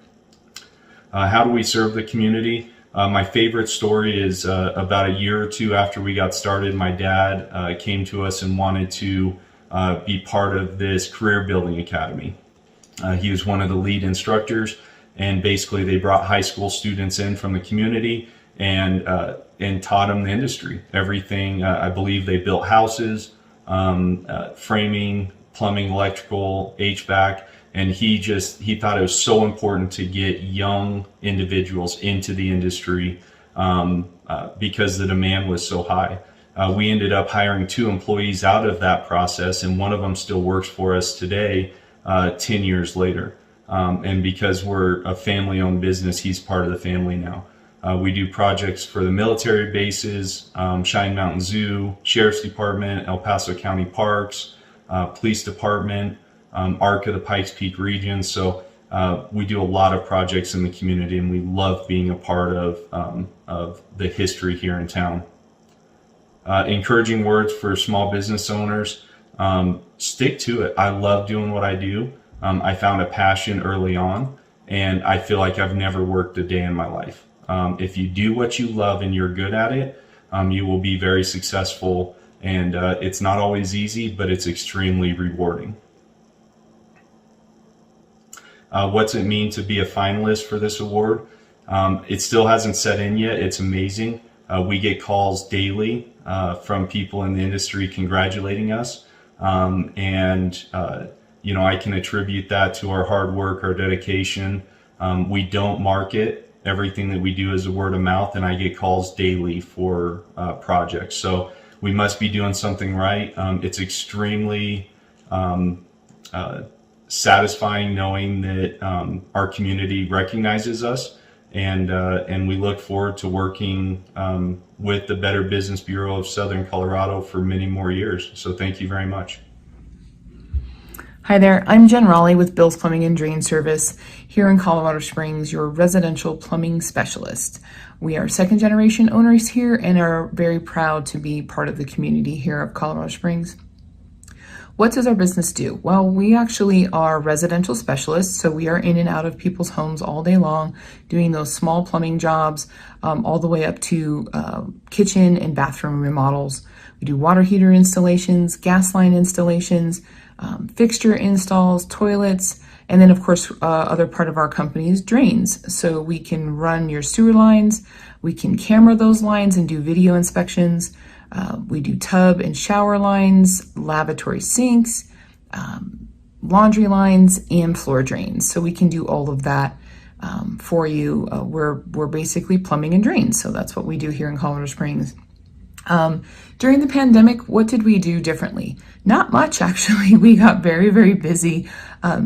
How do we serve the community? My favorite story is about a year or 2 after we got started, my dad came to us and wanted to be part of this career building academy. He was one of the lead instructors, and basically they brought high school students in from the community and taught them the industry. Everything, I believe they built houses, framing, plumbing, electrical, HVAC, and he thought it was so important to get young individuals into the industry because the demand was so high. We ended up hiring 2 employees out of that process, and one of them still works for us today, 10 years later. And because we're a family-owned business, he's part of the family now. We do projects for the military bases, Cheyenne Mountain Zoo, Sheriff's Department, El Paso County Parks, Police Department, ARC of the Pikes Peak region. So we do a lot of projects in the community, and we love being a part of the history here in town. Encouraging words for small business owners: stick to it. I love doing what I do. I found a passion early on, and I feel like I've never worked a day in my life. If you do what you love and you're good at it, you will be very successful, and it's not always easy, but it's extremely rewarding. What's it mean to be a finalist for this award? It still hasn't set in yet. It's amazing. We get calls daily from people in the industry congratulating us, and I can attribute that to our hard work, our dedication. We don't market. Everything that we do is a word of mouth, and I get calls daily for projects. So we must be doing something right. It's extremely satisfying knowing that our community recognizes us, and we look forward to working with the Better Business Bureau of Southern Colorado for many more years. So thank you very much. Hi there, I'm Jen Raleigh with Bill's Plumbing and Drain Service here in Colorado Springs, your residential plumbing specialist. We are 2nd generation owners here and are very proud to be part of the community here of Colorado Springs. What does our business do? Well, we actually are residential specialists, so we are in and out of people's homes all day long, doing those small plumbing jobs, all the way up to kitchen and bathroom remodels. We do water heater installations, gas line installations, fixture installs, toilets, and then of course other part of our company is drains. So we can run your sewer lines, we can camera those lines and do video inspections. We do tub and shower lines, lavatory sinks, laundry lines, and floor drains. So we can do all of that for you. We're basically plumbing and drains. So that's what we do here in Colorado Springs. During the pandemic, what did we do differently? Not much, actually. We got very, very busy.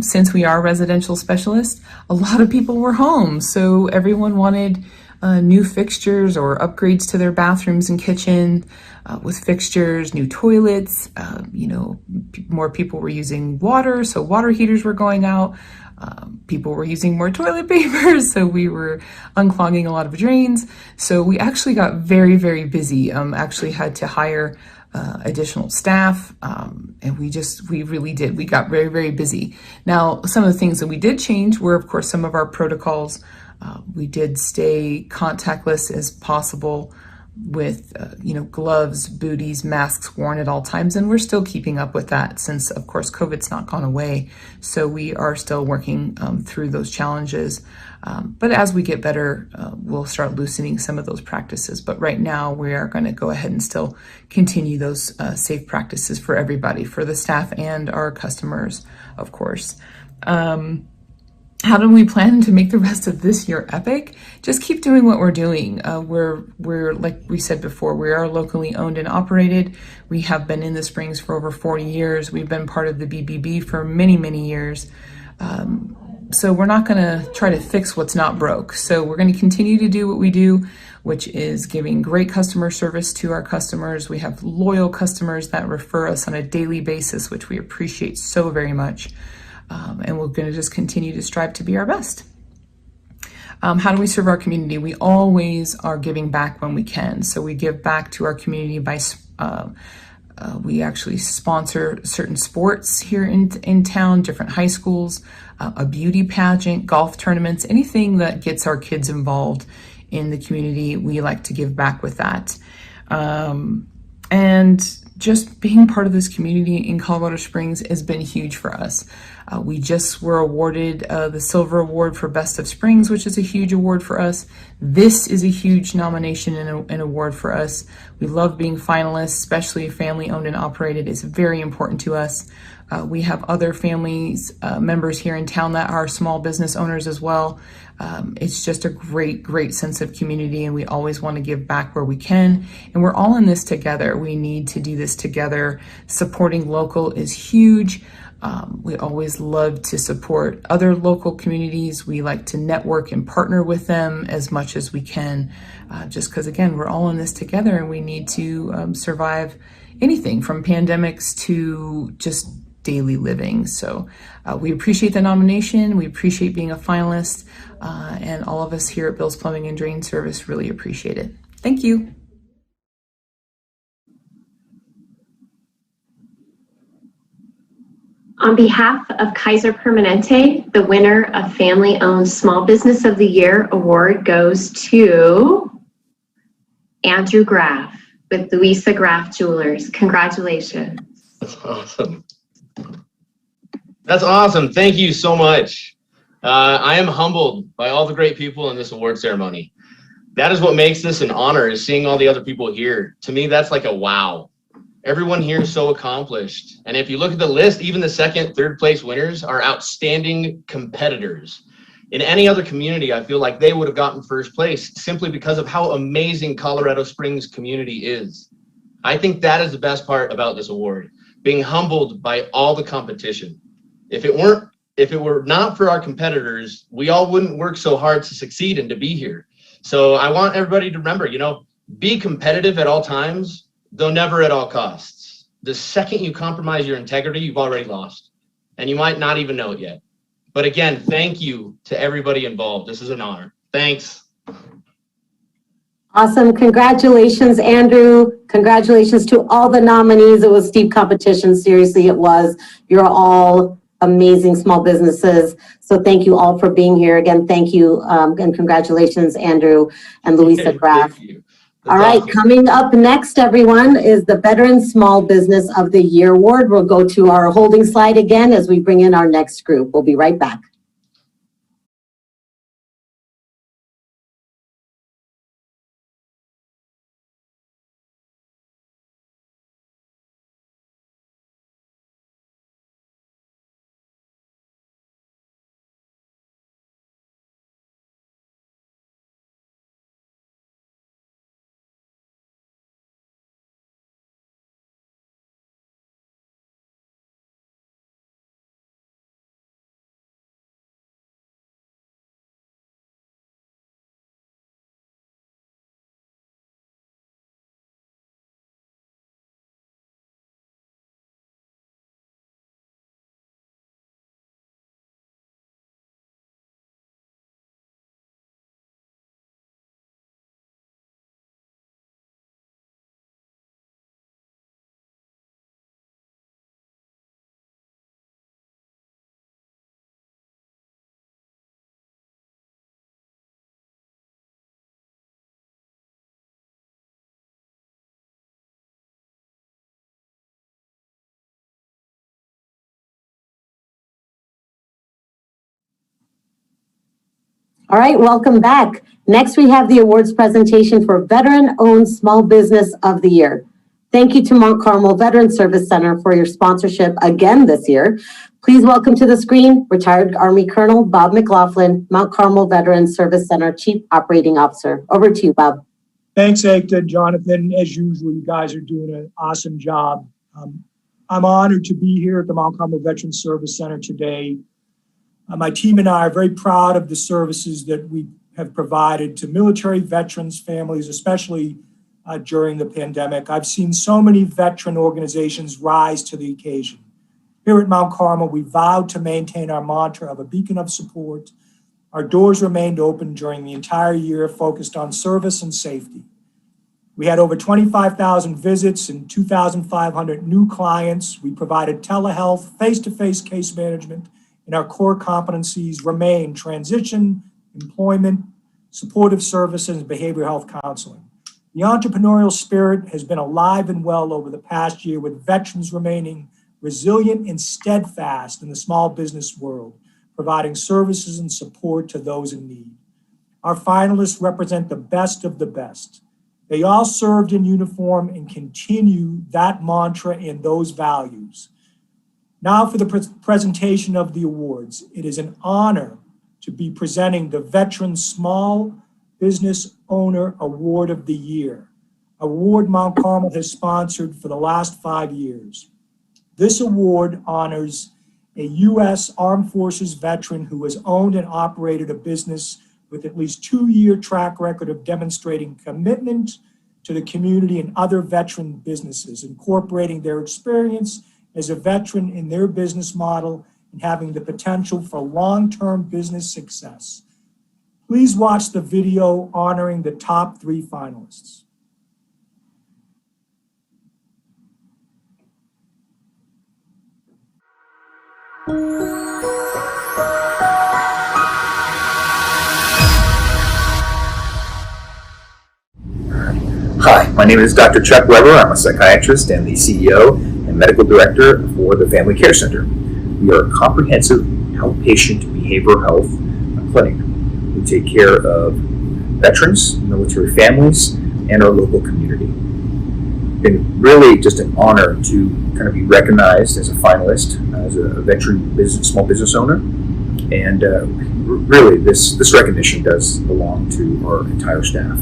Since we are residential specialists, a lot of people were home. So everyone wanted new fixtures or upgrades to their bathrooms and kitchen with fixtures, new toilets. More people were using water, so water heaters were going out. People were using more toilet paper, so we were unclogging a lot of drains. So we actually got very, very busy. Actually had to hire additional staff, and we really did. We got very, very busy. Now, some of the things that we did change were, of course, some of our protocols. We did stay contactless as possible. with gloves, booties, masks worn at all times, and we're still keeping up with that since, of course, COVID's not gone away. So we are still working through those challenges. But as we get better, we'll start loosening some of those practices. But right now, we are going to go ahead and still continue those safe practices for everybody, for the staff and our customers, of course. How do we plan to make the rest of this year epic? Just keep doing what we're doing. We're like we said before, we are locally owned and operated. We have been in the Springs for over 40 years. We've been part of the BBB for many, many years. So we're not going to try to fix what's not broke. So we're going to continue to do what we do, which is giving great customer service to our customers. We have loyal customers that refer us on a daily basis, which we appreciate so very much. And we're going to just continue to strive to be our best. How do we serve our community? We always are giving back when we can. So we give back to our community by we actually sponsor certain sports here in town, different high schools, a beauty pageant, golf tournaments, anything that gets our kids involved in the community. We like to give back with that. And just being part of this community in Colorado Springs has been huge for us. We just were awarded the Silver Award for Best of Springs, which is a huge award for us. This is a huge nomination and an award for us. We love being finalists, especially family owned and operated. It's very important to us. We have other families, members here in town that are small business owners as well. It's just a great, great sense of community, and we always want to give back where we can. And we're all in this together. We need to do this together. Supporting local is huge. We always love to support other local communities. We like to network and partner with them as much as we can, just because, again, we're all in this together and we need to survive anything from pandemics to just daily living. So we appreciate the nomination. We appreciate being a finalist, and all of us here at Bill's Plumbing and Drain Service really appreciate it. Thank you. On behalf of Kaiser Permanente, the winner of Family Owned Small Business of the Year award goes to Andrew Graff with Louisa Graff Jewelers. Congratulations. That's awesome. That's awesome. Thank you so much. I am humbled by all the great people in this award ceremony. That is what makes this an honor, is seeing all the other people here. To me, that's like a wow. Everyone here is so accomplished. And if you look at the list, even the second, third place winners are outstanding competitors. In any other community, I feel like they would have gotten first place simply because of how amazing Colorado Springs community is. I think that is the best part about this award, being humbled by all the competition. If it were not for our competitors, we all wouldn't work so hard to succeed and to be here. So I want everybody to remember, be competitive at all times, though never at all costs. The second you compromise your integrity, you've already lost. And you might not even know it yet. But again, thank you to everybody involved. This is an honor. Thanks. Awesome. Congratulations, Andrew. Congratulations to all the nominees. It was steep competition. Seriously, it was. You're all amazing small businesses. So thank you all for being here. Again, thank you. And congratulations, Andrew and Louisa Graff. Thank you. All right, coming up next, everyone, is the Veteran Small Business of the Year Award. We'll go to our holding slide again as we bring in our next group. We'll be right back. All right, welcome back. Next, we have the awards presentation for Veteran-Owned Small Business of the Year. Thank you to Mount Carmel Veteran Service Center for your sponsorship again this year. Please welcome to the screen retired Army Colonel Bob McLaughlin, Mount Carmel Veteran Service Center Chief Operating Officer. Over to you, Bob. Thanks, Ekta and Jonathan. As usual, you guys are doing an awesome job. I'm honored to be here at the Mount Carmel Veteran Service Center today. My team and I are very proud of the services that we have provided to military veterans, families, especially during the pandemic. I've seen so many veteran organizations rise to the occasion. Here at Mount Carmel, we vowed to maintain our mantra of a beacon of support. Our doors remained open during the entire year, focused on service and safety. We had over 25,000 visits and 2,500 new clients. We provided telehealth, face-to-face case management, and our core competencies remain transition, employment, supportive services, and behavioral health counseling. The entrepreneurial spirit has been alive and well over the past year, with veterans remaining resilient and steadfast in the small business world, providing services and support to those in need. Our finalists represent the best of the best. They all served in uniform and continue that mantra and those values. Now for the presentation of the awards. It is an honor to be presenting the Veteran Small Business Owner Award of the Year, award Mount Carmel has sponsored for the last 5 years. This award honors a U.S. Armed Forces veteran who has owned and operated a business with at least 2-year track record of demonstrating commitment to the community and other veteran businesses, incorporating their experience as a veteran in their business model and having the potential for long-term business success. Please watch the video honoring the top 3 finalists. Hi, my name is Dr. Chuck Weber. I'm a psychiatrist and the CEO and medical director for the Family Care Center. We are a comprehensive outpatient behavioral health clinic. We take care of veterans, military families, and our local community. It's been really just an honor to kind of be recognized as a finalist, as a veteran small business owner. And really, this recognition does belong to our entire staff.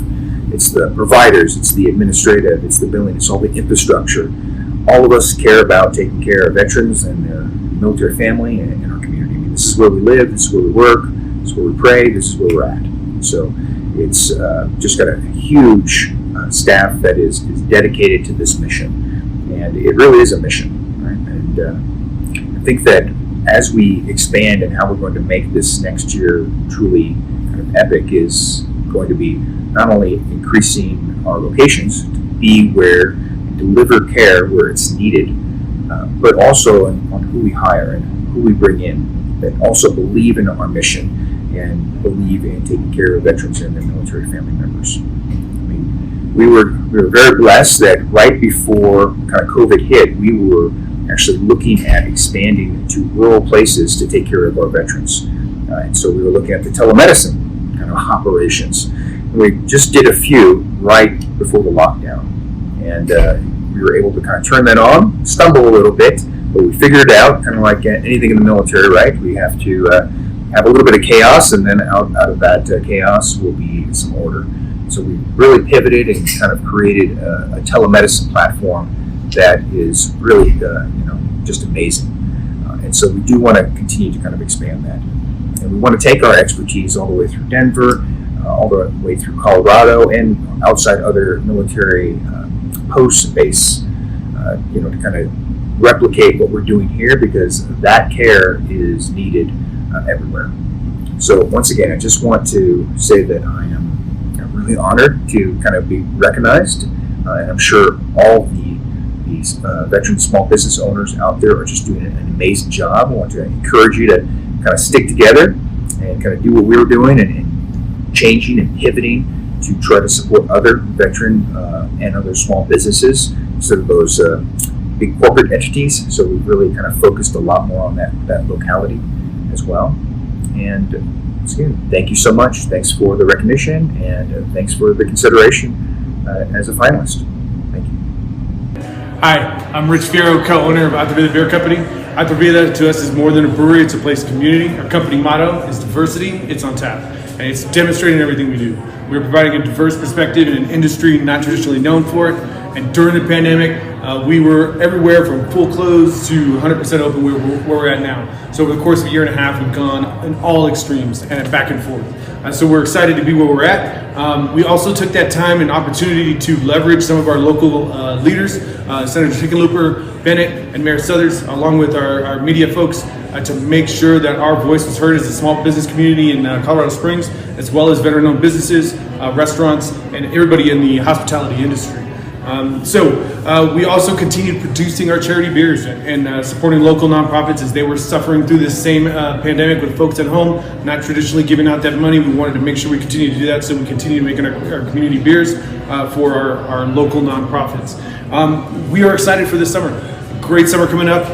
It's the providers, it's the administrative, it's the billing, it's all the infrastructure. All of us care about taking care of veterans and their military family and our community. I mean, this is where we live, this is where we work, this is where we pray, this is where we're at. So it's just got a huge staff that is dedicated to this mission. And it really is a mission, right? And I think that as we expand and how we're going to make this next year truly kind of epic is going to be not only increasing our locations to be where and deliver care where it's needed, but also on who we hire and who we bring in that also believe in our mission and believe in taking care of veterans and their military family members. I mean, we were very blessed that right before kind of COVID hit, we were actually looking at expanding to rural places to take care of our veterans. And so we were looking at the telemedicine kind of operations. We just did a few right before the lockdown, and we were able to kind of turn that on, stumble a little bit, but we figured it out, kind of like anything in the military, right? We have to have a little bit of chaos, and then out of that chaos will be some order. So we really pivoted and kind of created a telemedicine platform that is really, just amazing. And so we do want to continue to kind of expand that. And we want to take our expertise all the way through Denver, all the way through Colorado and outside other military posts and base, to kind of replicate what we're doing here, because that care is needed everywhere. So once again, I just want to say that I am really honored to kind of be recognized, and I'm sure all these veteran small business owners out there are just doing an amazing job. I want to encourage you to kind of stick together and kind of do what we were doing and changing and pivoting to try to support other veteran and other small businesses instead of those big corporate entities. So we've really kind of focused a lot more on that locality as well. And So again, thank you so much. Thanks for the recognition, and thanks for the consideration as a finalist. Thank you. Hi, I'm Rich Fierro, co-owner of Alta Vida Beer Company. Alta Vida to us is more than a brewery, it's a place of community. Our company motto is diversity, it's on tap. And it's demonstrating everything we do. We're providing a diverse perspective in an industry not traditionally known for it. And during the pandemic, we were everywhere from full close to 100% open where we're at now. So over the course of a year and a half, we've gone in all extremes and back and forth. So we're excited to be where we're at. We also took that time and opportunity to leverage some of our local leaders, Senator Hickenlooper, Bennett, and Mayor Southers, along with our media folks, to make sure that our voice was heard as a small business community in Colorado Springs, as well as veteran-owned businesses, restaurants, and everybody in the hospitality industry. We also continued producing our charity beers and supporting local nonprofits as they were suffering through this same pandemic with folks at home, not traditionally giving out that money. We wanted to make sure we continue to do that, so we continue making our community beers for our local nonprofits. We are excited for this summer. Great summer coming up.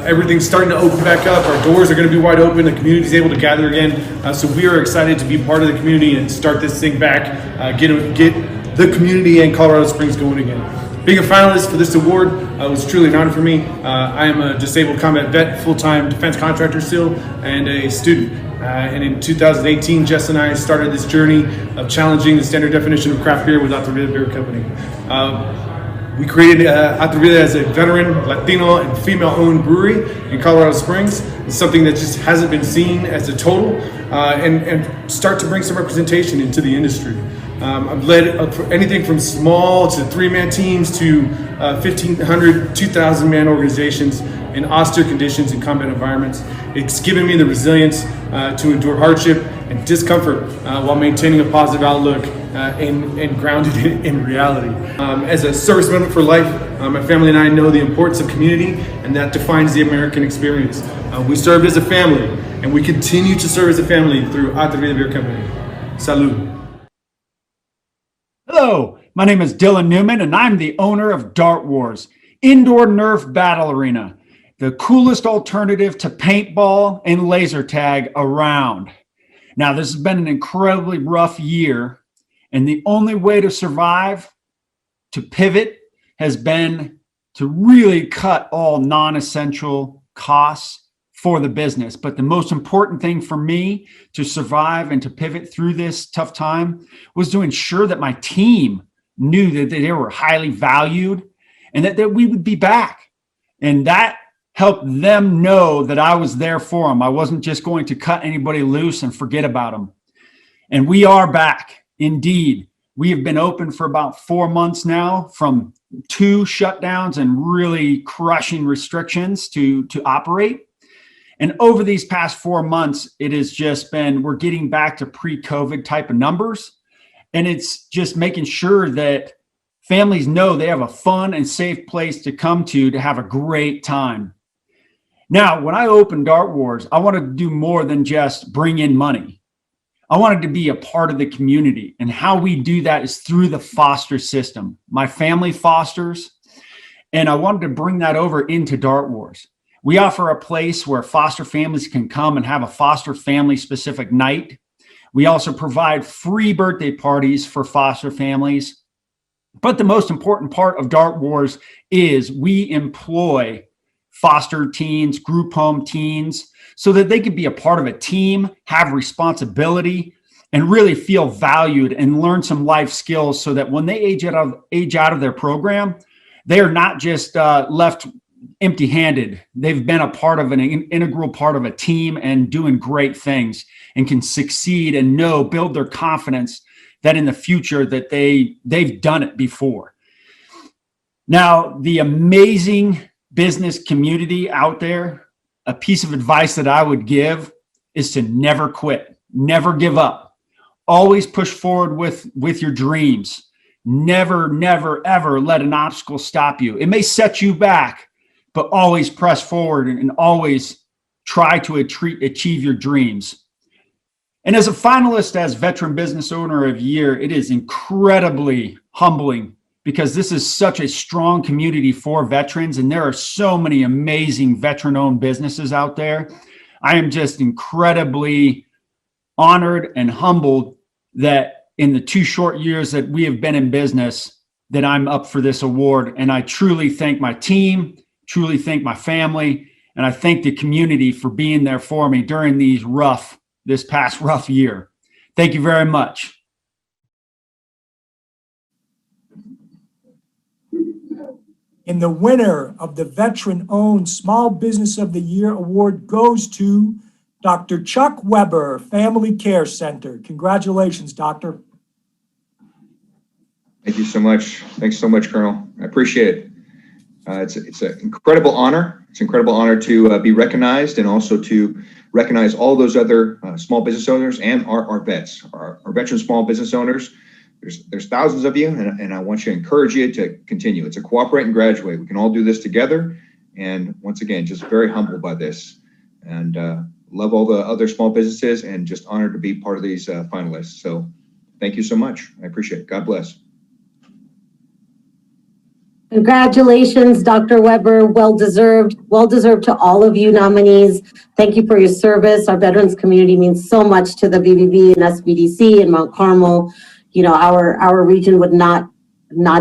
Everything's starting to open back up. Our doors are going to be wide open. The community is able to gather again. So we are excited to be part of the community and start this thing back, get the community and Colorado Springs going again. Being a finalist for this award was truly an honor for me. I am a disabled combat vet, full-time defense contractor still, and a student. And in 2018, Jess and I started this journey of challenging the standard definition of craft beer with Alta Vida Beer Company. We created Alta Vida as a veteran, Latino, and female-owned brewery in Colorado Springs. It's something that just hasn't been seen as a total, and start to bring some representation into the industry. I've led anything from small to 3-man teams to 1,500, 2,000-man organizations in austere conditions and combat environments. It's given me the resilience to endure hardship and discomfort while maintaining a positive outlook and grounded in reality. As a serviceman for life, my family and I know the importance of community, and that defines the American experience. We served as a family, and we continue to serve as a family through Alta Vida Beer Company. Salud. Hello, my name is Dylan Newman, and I'm the owner of Dart Wars, indoor Nerf battle arena, the coolest alternative to paintball and laser tag around. Now, this has been an incredibly rough year, and the only way to survive, to pivot, has been to really cut all non-essential costs for the business. But the most important thing for me to survive and to pivot through this tough time was to ensure that my team knew that they were highly valued and that we would be back. And that helped them know that I was there for them. I wasn't just going to cut anybody loose and forget about them. And we are back. Indeed, we have been open for about 4 months now, from 2 shutdowns and really crushing restrictions to operate. And over these past 4 months, it has just been, we're getting back to pre-COVID type of numbers. And it's just making sure that families know they have a fun and safe place to come to have a great time. Now, when I opened Dart Wars, I wanted to do more than just bring in money. I wanted to be a part of the community. And how we do that is through the foster system. My family fosters, and I wanted to bring that over into Dart Wars. We offer a place where foster families can come and have a foster family specific night. We also provide free birthday parties for foster families. But the most important part of Dart Wars is we employ foster teens, group home teens, so that they can be a part of a team, have responsibility, and really feel valued and learn some life skills, so that when they age out of their program, they are not just left empty-handed. They've been a part of an integral part of a team and doing great things, and can succeed and build their confidence that in the future that they've done it before. Now, the amazing business community out there, a piece of advice that I would give is to never quit, never give up, always push forward with your dreams. Never, never, ever let an obstacle stop you. It may set you back, but always press forward and always try to achieve your dreams. And as a finalist as Veteran Business Owner of the Year, it is incredibly humbling, because this is such a strong community for veterans, and there are so many amazing veteran-owned businesses out there. I am just incredibly honored and humbled that in the 2 short years that we have been in business, that I'm up for this award. And I truly thank my team, truly thank my family, and I thank the community for being there for me during this past rough year. Thank you very much. And the winner of the Veteran-Owned Small Business of the Year Award goes to Dr. Chuck Weber, Family Care Center. Congratulations, Doctor. Thank you so much. Thanks so much, Colonel. I appreciate it. It's an incredible honor. It's an incredible honor to be recognized, and also to recognize all those other small business owners and our vets, our veteran small business owners. There's thousands of you, and I want to encourage you to continue. It's a cooperate and graduate. We can all do this together. And once again, just very humbled by this, and love all the other small businesses, and just honored to be part of these finalists. So thank you so much. I appreciate it. God bless. Congratulations, Dr. Weber. Well deserved to all of you nominees. Thank you for your service. Our veterans community means so much to the BBB and SBDC and Mount Carmel. You know, our region would not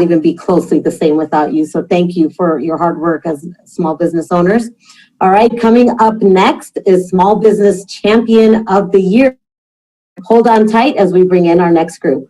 even be closely the same without you. So thank you for your hard work as small business owners. All right, coming up next is Small Business Champion of the Year. Hold on tight as we bring in our next group.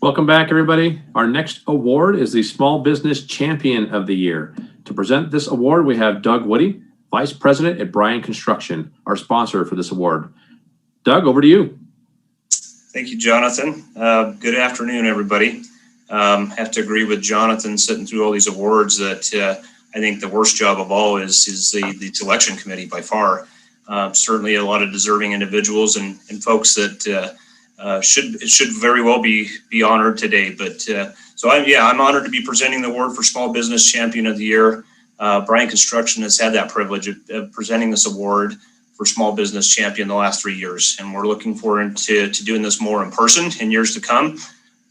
Welcome back, everybody. Our next award is the Small Business Champion of the Year. To present this award, we have Doug Woody, Vice President at Bryan Construction, our sponsor for this award. Doug, over to you. Thank you, Jonathan. Good afternoon, everybody. Have to agree with Jonathan sitting through all these awards that I think the worst job of all is the selection committee by far. Certainly a lot of deserving individuals and folks that should very well be honored today. But I'm honored to be presenting the award for Small Business Champion of the Year. Bryan Construction has had that privilege of presenting this award for Small Business Champion the last 3 years. And we're looking forward to doing this more in person in years to come,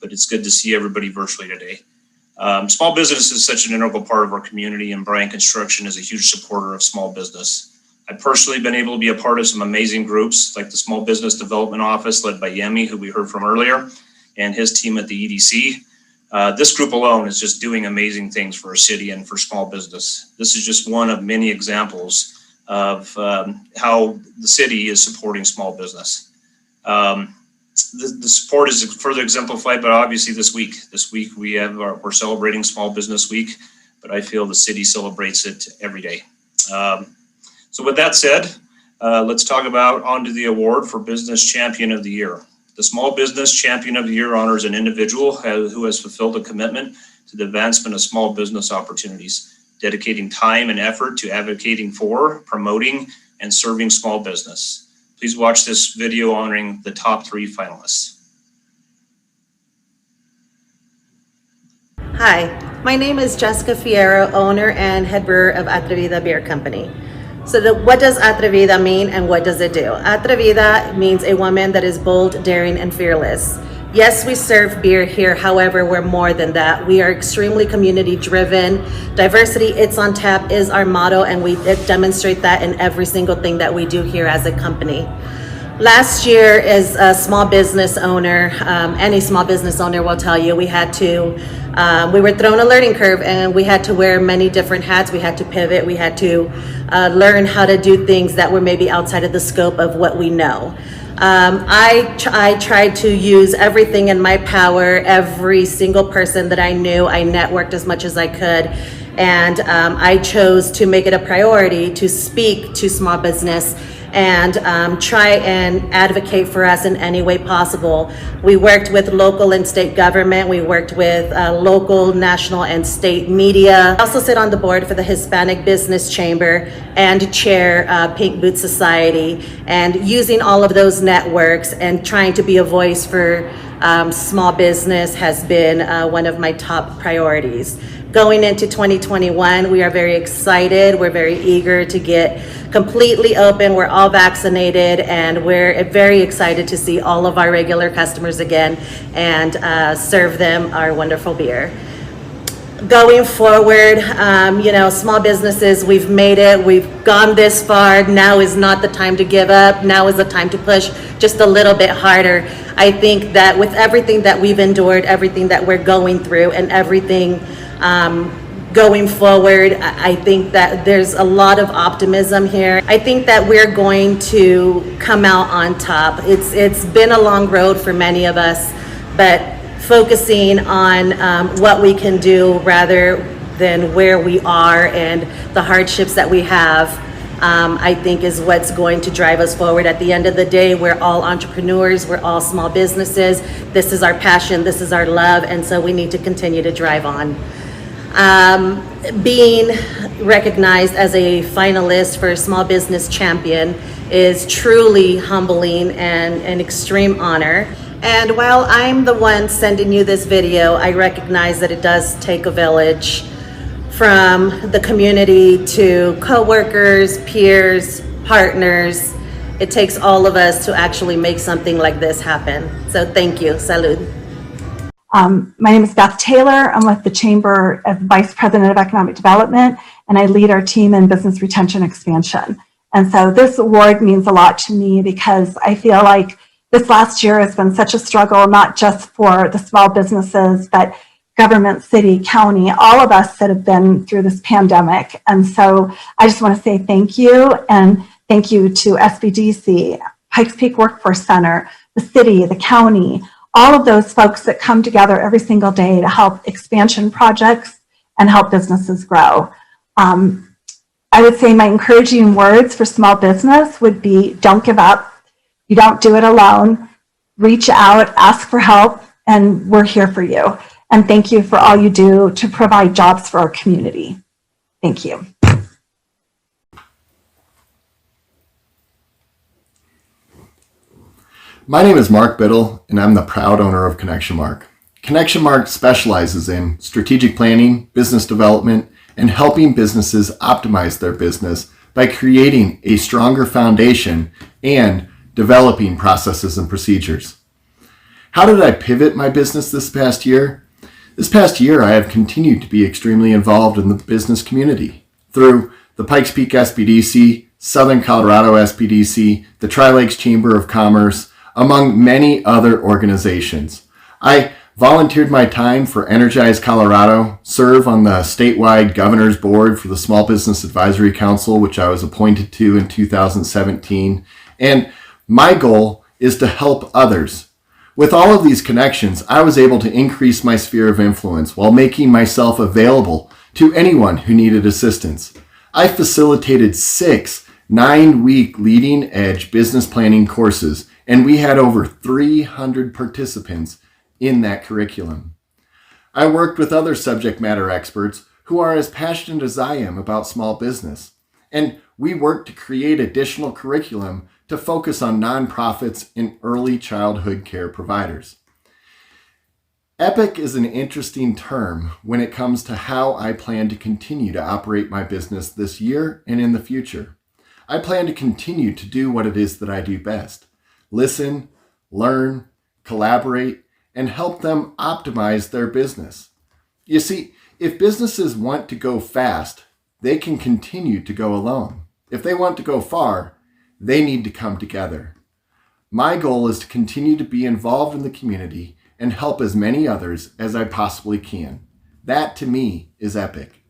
but it's good to see everybody virtually today. Small business is such an integral part of our community, and Bryan Construction is a huge supporter of small business. I've personally been able to be a part of some amazing groups like the Small Business Development Office led by Yemi, who we heard from earlier, and his team at the EDC. This group alone is just doing amazing things for our city and for small business. This is just one of many examples of how the city is supporting small business. The support is further exemplified, but obviously this week we're celebrating Small Business Week, but I feel the city celebrates it every day. So with that said, let's talk about onto the award for Business Champion of the Year. The Small Business Champion of the Year honors an individual who has fulfilled a commitment to the advancement of small business opportunities, dedicating time and effort to advocating for, promoting, and serving small business. Please watch this video honoring the top 3 finalists. Hi, my name is Jessica Fierro, owner and head brewer of Atrevida Beer Company. So what does Atrevida mean and what does it do? Atrevida means a woman that is bold, daring, and fearless. Yes, we serve beer here. However, we're more than that. We are extremely community driven. Diversity, it's on tap is our motto, and we demonstrate that in every single thing that we do here as a company. Last year, as a small business owner, any small business owner will tell you, we were thrown a learning curve, and we had to wear many different hats. We had to pivot. We had to learn how to do things that were maybe outside of the scope of what we know. I tried to use everything in my power. Every single person that I knew, I networked as much as I could. And I chose to make it a priority to speak to small business and try and advocate for us in any way possible. We worked with local and state government. We worked with local, national, and state media. I also sit on the board for the Hispanic Business Chamber and chair Pink Boot Society, and using all of those networks and trying to be a voice for small business has been one of my top priorities. Going into 2021, we are very excited. We're very eager to get completely open. We're all vaccinated, and we're very excited to see all of our regular customers again and serve them our wonderful beer. Going forward, small businesses, we've made it. We've gone this far. Now is not the time to give up. Now is the time to push just a little bit harder. I think that with everything that we've endured, everything that we're going through, and everything going forward, I think that there's a lot of optimism here. I think that we're going to come out on top. It's been a long road for many of us, but focusing on what we can do rather than where we are and the hardships that we have, I think is what's going to drive us forward. At the end of the day, we're all entrepreneurs, we're all small businesses. This is our passion, this is our love, and so we need to continue to drive on. Being recognized as a finalist for Small Business Champion is truly humbling and an extreme honor. And while I'm the one sending you this video, I recognize that it does take a village, from the community to coworkers, peers, partners. It takes all of us to actually make something like this happen. So thank you. Salud. My name is Beth Taylor. I'm with the Chamber as Vice President of Economic Development, and I lead our team in business retention expansion. And so this award means a lot to me because I feel like this last year has been such a struggle, not just for the small businesses, but government, city, county, all of us that have been through this pandemic. And so I just want to say thank you, and thank you to SBDC, Pikes Peak Workforce Center, the city, the county, all of those folks that come together every single day to help expansion projects and help businesses grow. I would say my encouraging words for small business would be, don't give up. You don't do it alone. Reach out, ask for help, and we're here for you. And thank you for all you do to provide jobs for our community. Thank you. My name is Mark Biddle, and I'm the proud owner of Connection Mark. Connection Mark specializes in strategic planning, business development, and helping businesses optimize their business by creating a stronger foundation and developing processes and procedures. How did I pivot my business this past year? This past year, I have continued to be extremely involved in the business community through the Pikes Peak SBDC, Southern Colorado SBDC, the Tri-Lakes Chamber of Commerce, among many other organizations. I volunteered my time for Energize Colorado, serve on the statewide governor's board for the Small Business Advisory Council, which I was appointed to in 2017. And my goal is to help others. With all of these connections, I was able to increase my sphere of influence while making myself available to anyone who needed assistance. I facilitated 6 9-week leading edge business planning courses, and we had over 300 participants in that curriculum. I worked with other subject matter experts who are as passionate as I am about small business, and we worked to create additional curriculum to focus on nonprofits and early childhood care providers. EPIC is an interesting term when it comes to how I plan to continue to operate my business this year and in the future. I plan to continue to do what it is that I do best: listen, learn, collaborate, and help them optimize their business. You see, if businesses want to go fast, they can continue to go alone. If they want to go far, they need to come together. My goal is to continue to be involved in the community and help as many others as I possibly can. That, to me, is EPIC.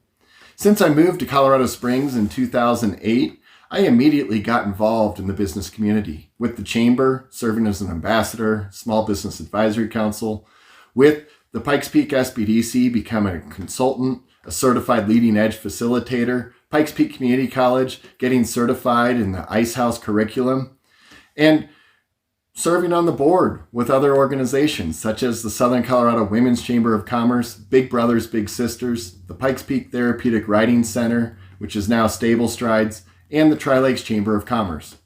Since I moved to Colorado Springs in 2008, I immediately got involved in the business community, with the Chamber, serving as an ambassador, Small Business Advisory Council, with the Pikes Peak SBDC, becoming a consultant, a certified leading edge facilitator, Pikes Peak Community College, getting certified in the Ice House curriculum, and serving on the board with other organizations such as the Southern Colorado Women's Chamber of Commerce, Big Brothers Big Sisters, the Pikes Peak Therapeutic Writing Center, which is now Stable Strides, and the Tri-Lakes Chamber of Commerce.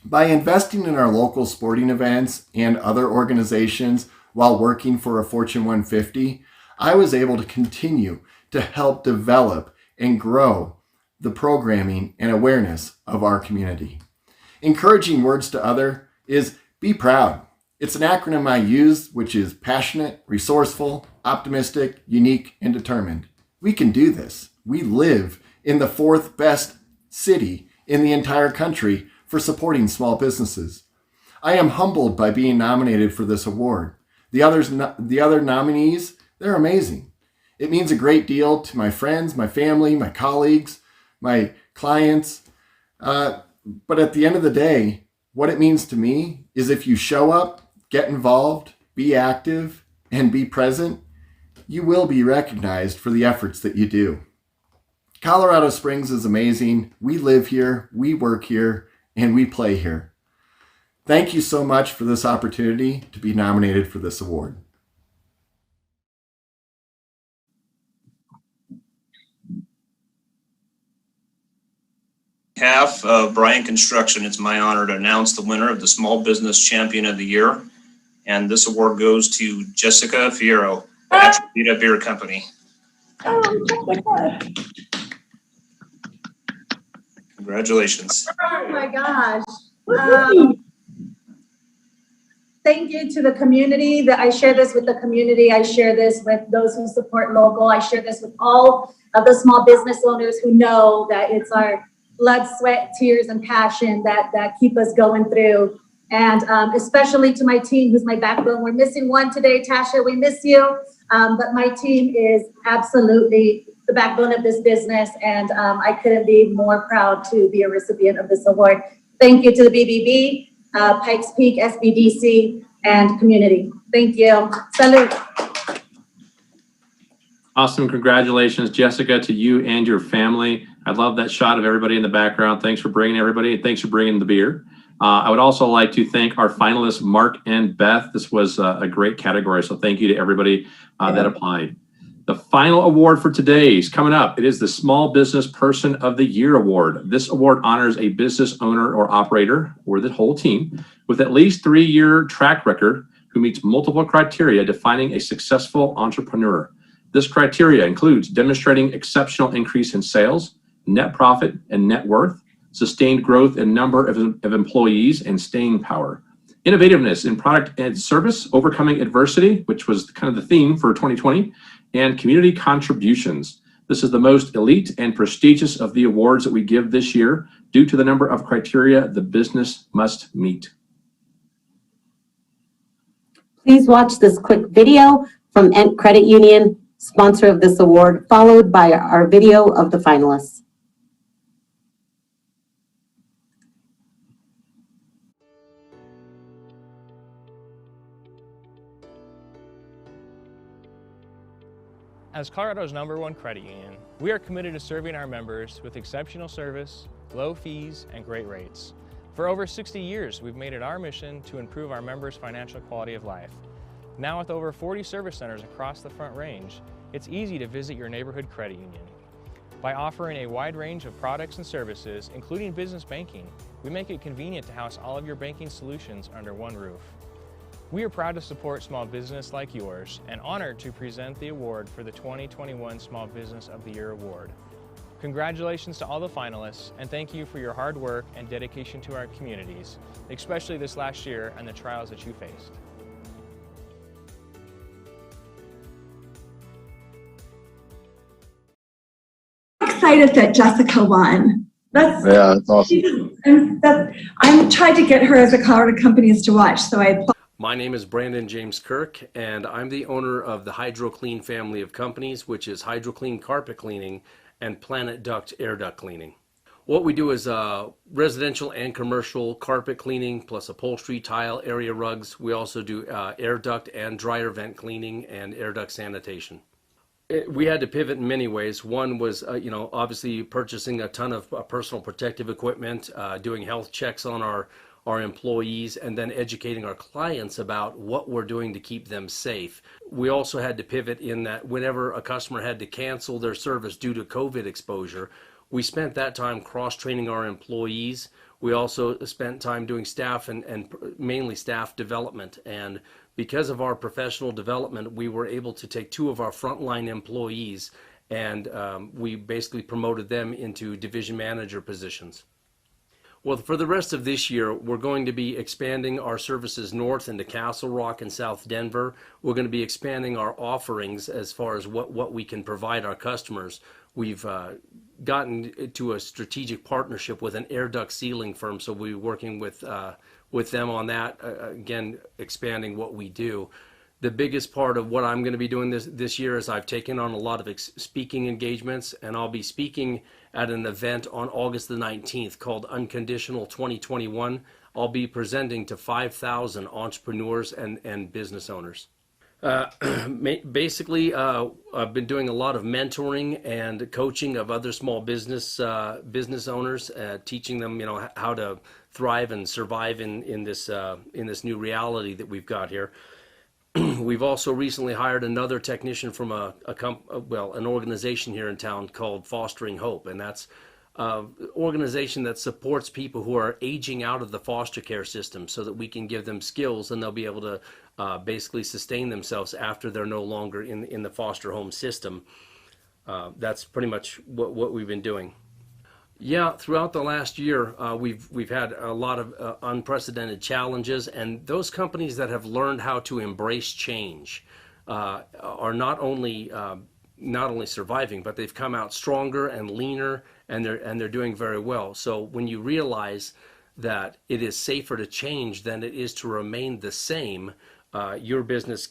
By investing in our local sporting events and other organizations while working for a Fortune 150, I was able to continue to help develop and grow the programming and awareness of our community. Encouraging words to others is be proud. It's an acronym I use, which is passionate, resourceful, optimistic, unique, and determined. We can do this. We live in the 4th best city in the entire country for supporting small businesses. I am humbled by being nominated for this award. The other nominees, they're amazing. It means a great deal to my friends, my family, my colleagues, my clients. But at the end of the day, what it means to me is if you show up, get involved, be active, and be present, you will be recognized for the efforts that you do. Colorado Springs is amazing. We live here, we work here, and we play here. Thank you so much for this opportunity to be nominated for this award. On behalf of Bryant Construction, it's my honor to announce the winner of the Small Business Champion of the Year. And this award goes to Jessica Fierro, Attribute Beer Company. Oh my God. Congratulations. Oh my gosh. Thank you to the community. That I share this with the community. I share this with those who support local. I share this with all of the small business owners who know that it's our blood, sweat, tears, and passion that keep us going through. And especially to my team, who's my backbone. We're missing one today, Tasha. We miss you. But my team is absolutely the backbone of this business, and I couldn't be more proud to be a recipient of this award. Thank you to the BBB, Pikes Peak, SBDC, and community. Thank you. Salute. Awesome. Congratulations, Jessica, to you and your family. I love that shot of everybody in the background. Thanks for bringing everybody, and thanks for bringing the beer. I would also like to thank our finalists, Mark and Beth. This was a great category, so thank you to everybody that applied. The final award for today is coming up. It is the Small Business Person of the Year Award. This award honors a business owner or operator, or the whole team, with at least 3-year track record who meets multiple criteria defining a successful entrepreneur. This criteria includes demonstrating exceptional increase in sales, net profit and net worth, sustained growth in number of employees and staying power, innovativeness in product and service, overcoming adversity, which was kind of the theme for 2020, and community contributions. This is the most elite and prestigious of the awards that we give this year due to the number of criteria the business must meet. Please watch this quick video from Ent Credit Union, sponsor of this award, followed by our video of the finalists. As Colorado's #1 credit union, we are committed to serving our members with exceptional service, low fees, and great rates. For over 60 years, we've made it our mission to improve our members' financial quality of life. Now with over 40 service centers across the Front Range, it's easy to visit your neighborhood credit union. By offering a wide range of products and services, including business banking, we make it convenient to house all of your banking solutions under one roof. We are proud to support small business like yours and honored to present the award for the 2021 Small Business of the Year Award. Congratulations to all the finalists, and thank you for your hard work and dedication to our communities, especially this last year and the trials that you faced. Excited that Jessica won. That's awesome. I'm trying to get her as a Colorado companies to watch, so I. My name is Brandon James Kirk, and I'm the owner of the HydroClean family of companies, which is HydroClean Carpet Cleaning and Planet Duct Air Duct Cleaning. What we do is residential and commercial carpet cleaning, plus upholstery, tile, area rugs. We also do air duct and dryer vent cleaning and air duct sanitation. We had to pivot in many ways. One was, obviously purchasing a ton of personal protective equipment, doing health checks on our employees, and then educating our clients about what we're doing to keep them safe. We also had to pivot in that whenever a customer had to cancel their service due to COVID exposure, we spent that time cross-training our employees. We also spent time doing staff and mainly staff development. And because of our professional development, we were able to take 2 of our frontline employees and we basically promoted them into division manager positions. Well, for the rest of this year, we're going to be expanding our services north into Castle Rock and South Denver. We're going to be expanding our offerings as far as what we can provide our customers. We've gotten to a strategic partnership with an air duct sealing firm, so we'll be working with them on that, again, expanding what we do. The biggest part of what I'm going to be doing this year is I've taken on a lot of speaking engagements, and I'll be speaking at an event on August the 19th called Unconditional 2021. I'll be presenting to 5,000 entrepreneurs and business owners. Basically, I've been doing a lot of mentoring and coaching of other small business owners, teaching them, how to thrive and survive in this new reality that we've got here. We've also recently hired another technician from an organization here in town called Fostering Hope, and that's an organization that supports people who are aging out of the foster care system so that we can give them skills and they'll be able to basically sustain themselves after they're no longer in the foster home system. That's pretty much what we've been doing. Yeah, throughout the last year, we've had a lot of unprecedented challenges, and those companies that have learned how to embrace change are not only surviving, but they've come out stronger and leaner, and they're doing very well. So when you realize that it is safer to change than it is to remain the same, your business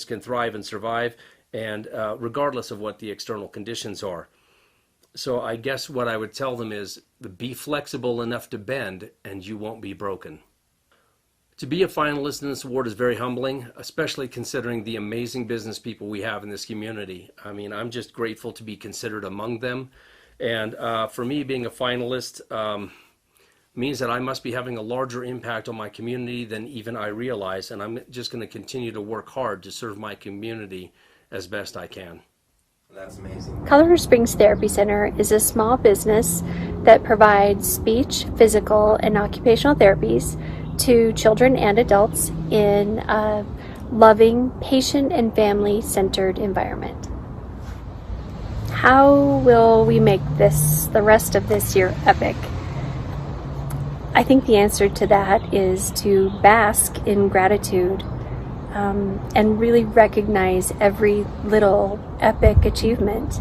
can thrive and survive, and regardless of what the external conditions are. So I guess what I would tell them is be flexible enough to bend and you won't be broken. To be a finalist in this award is very humbling, especially considering the amazing business people we have in this community. I mean, I'm just grateful to be considered among them. And for me, being a finalist means that I must be having a larger impact on my community than even I realize. And I'm just going to continue to work hard to serve my community as best I can. That's amazing. Colorado Springs Therapy Center is a small business that provides speech, physical, and occupational therapies to children and adults in a loving, patient and family-centered environment. how will we make the rest of this year epic? I think the answer to that is to bask in gratitude and really recognize every little epic achievement.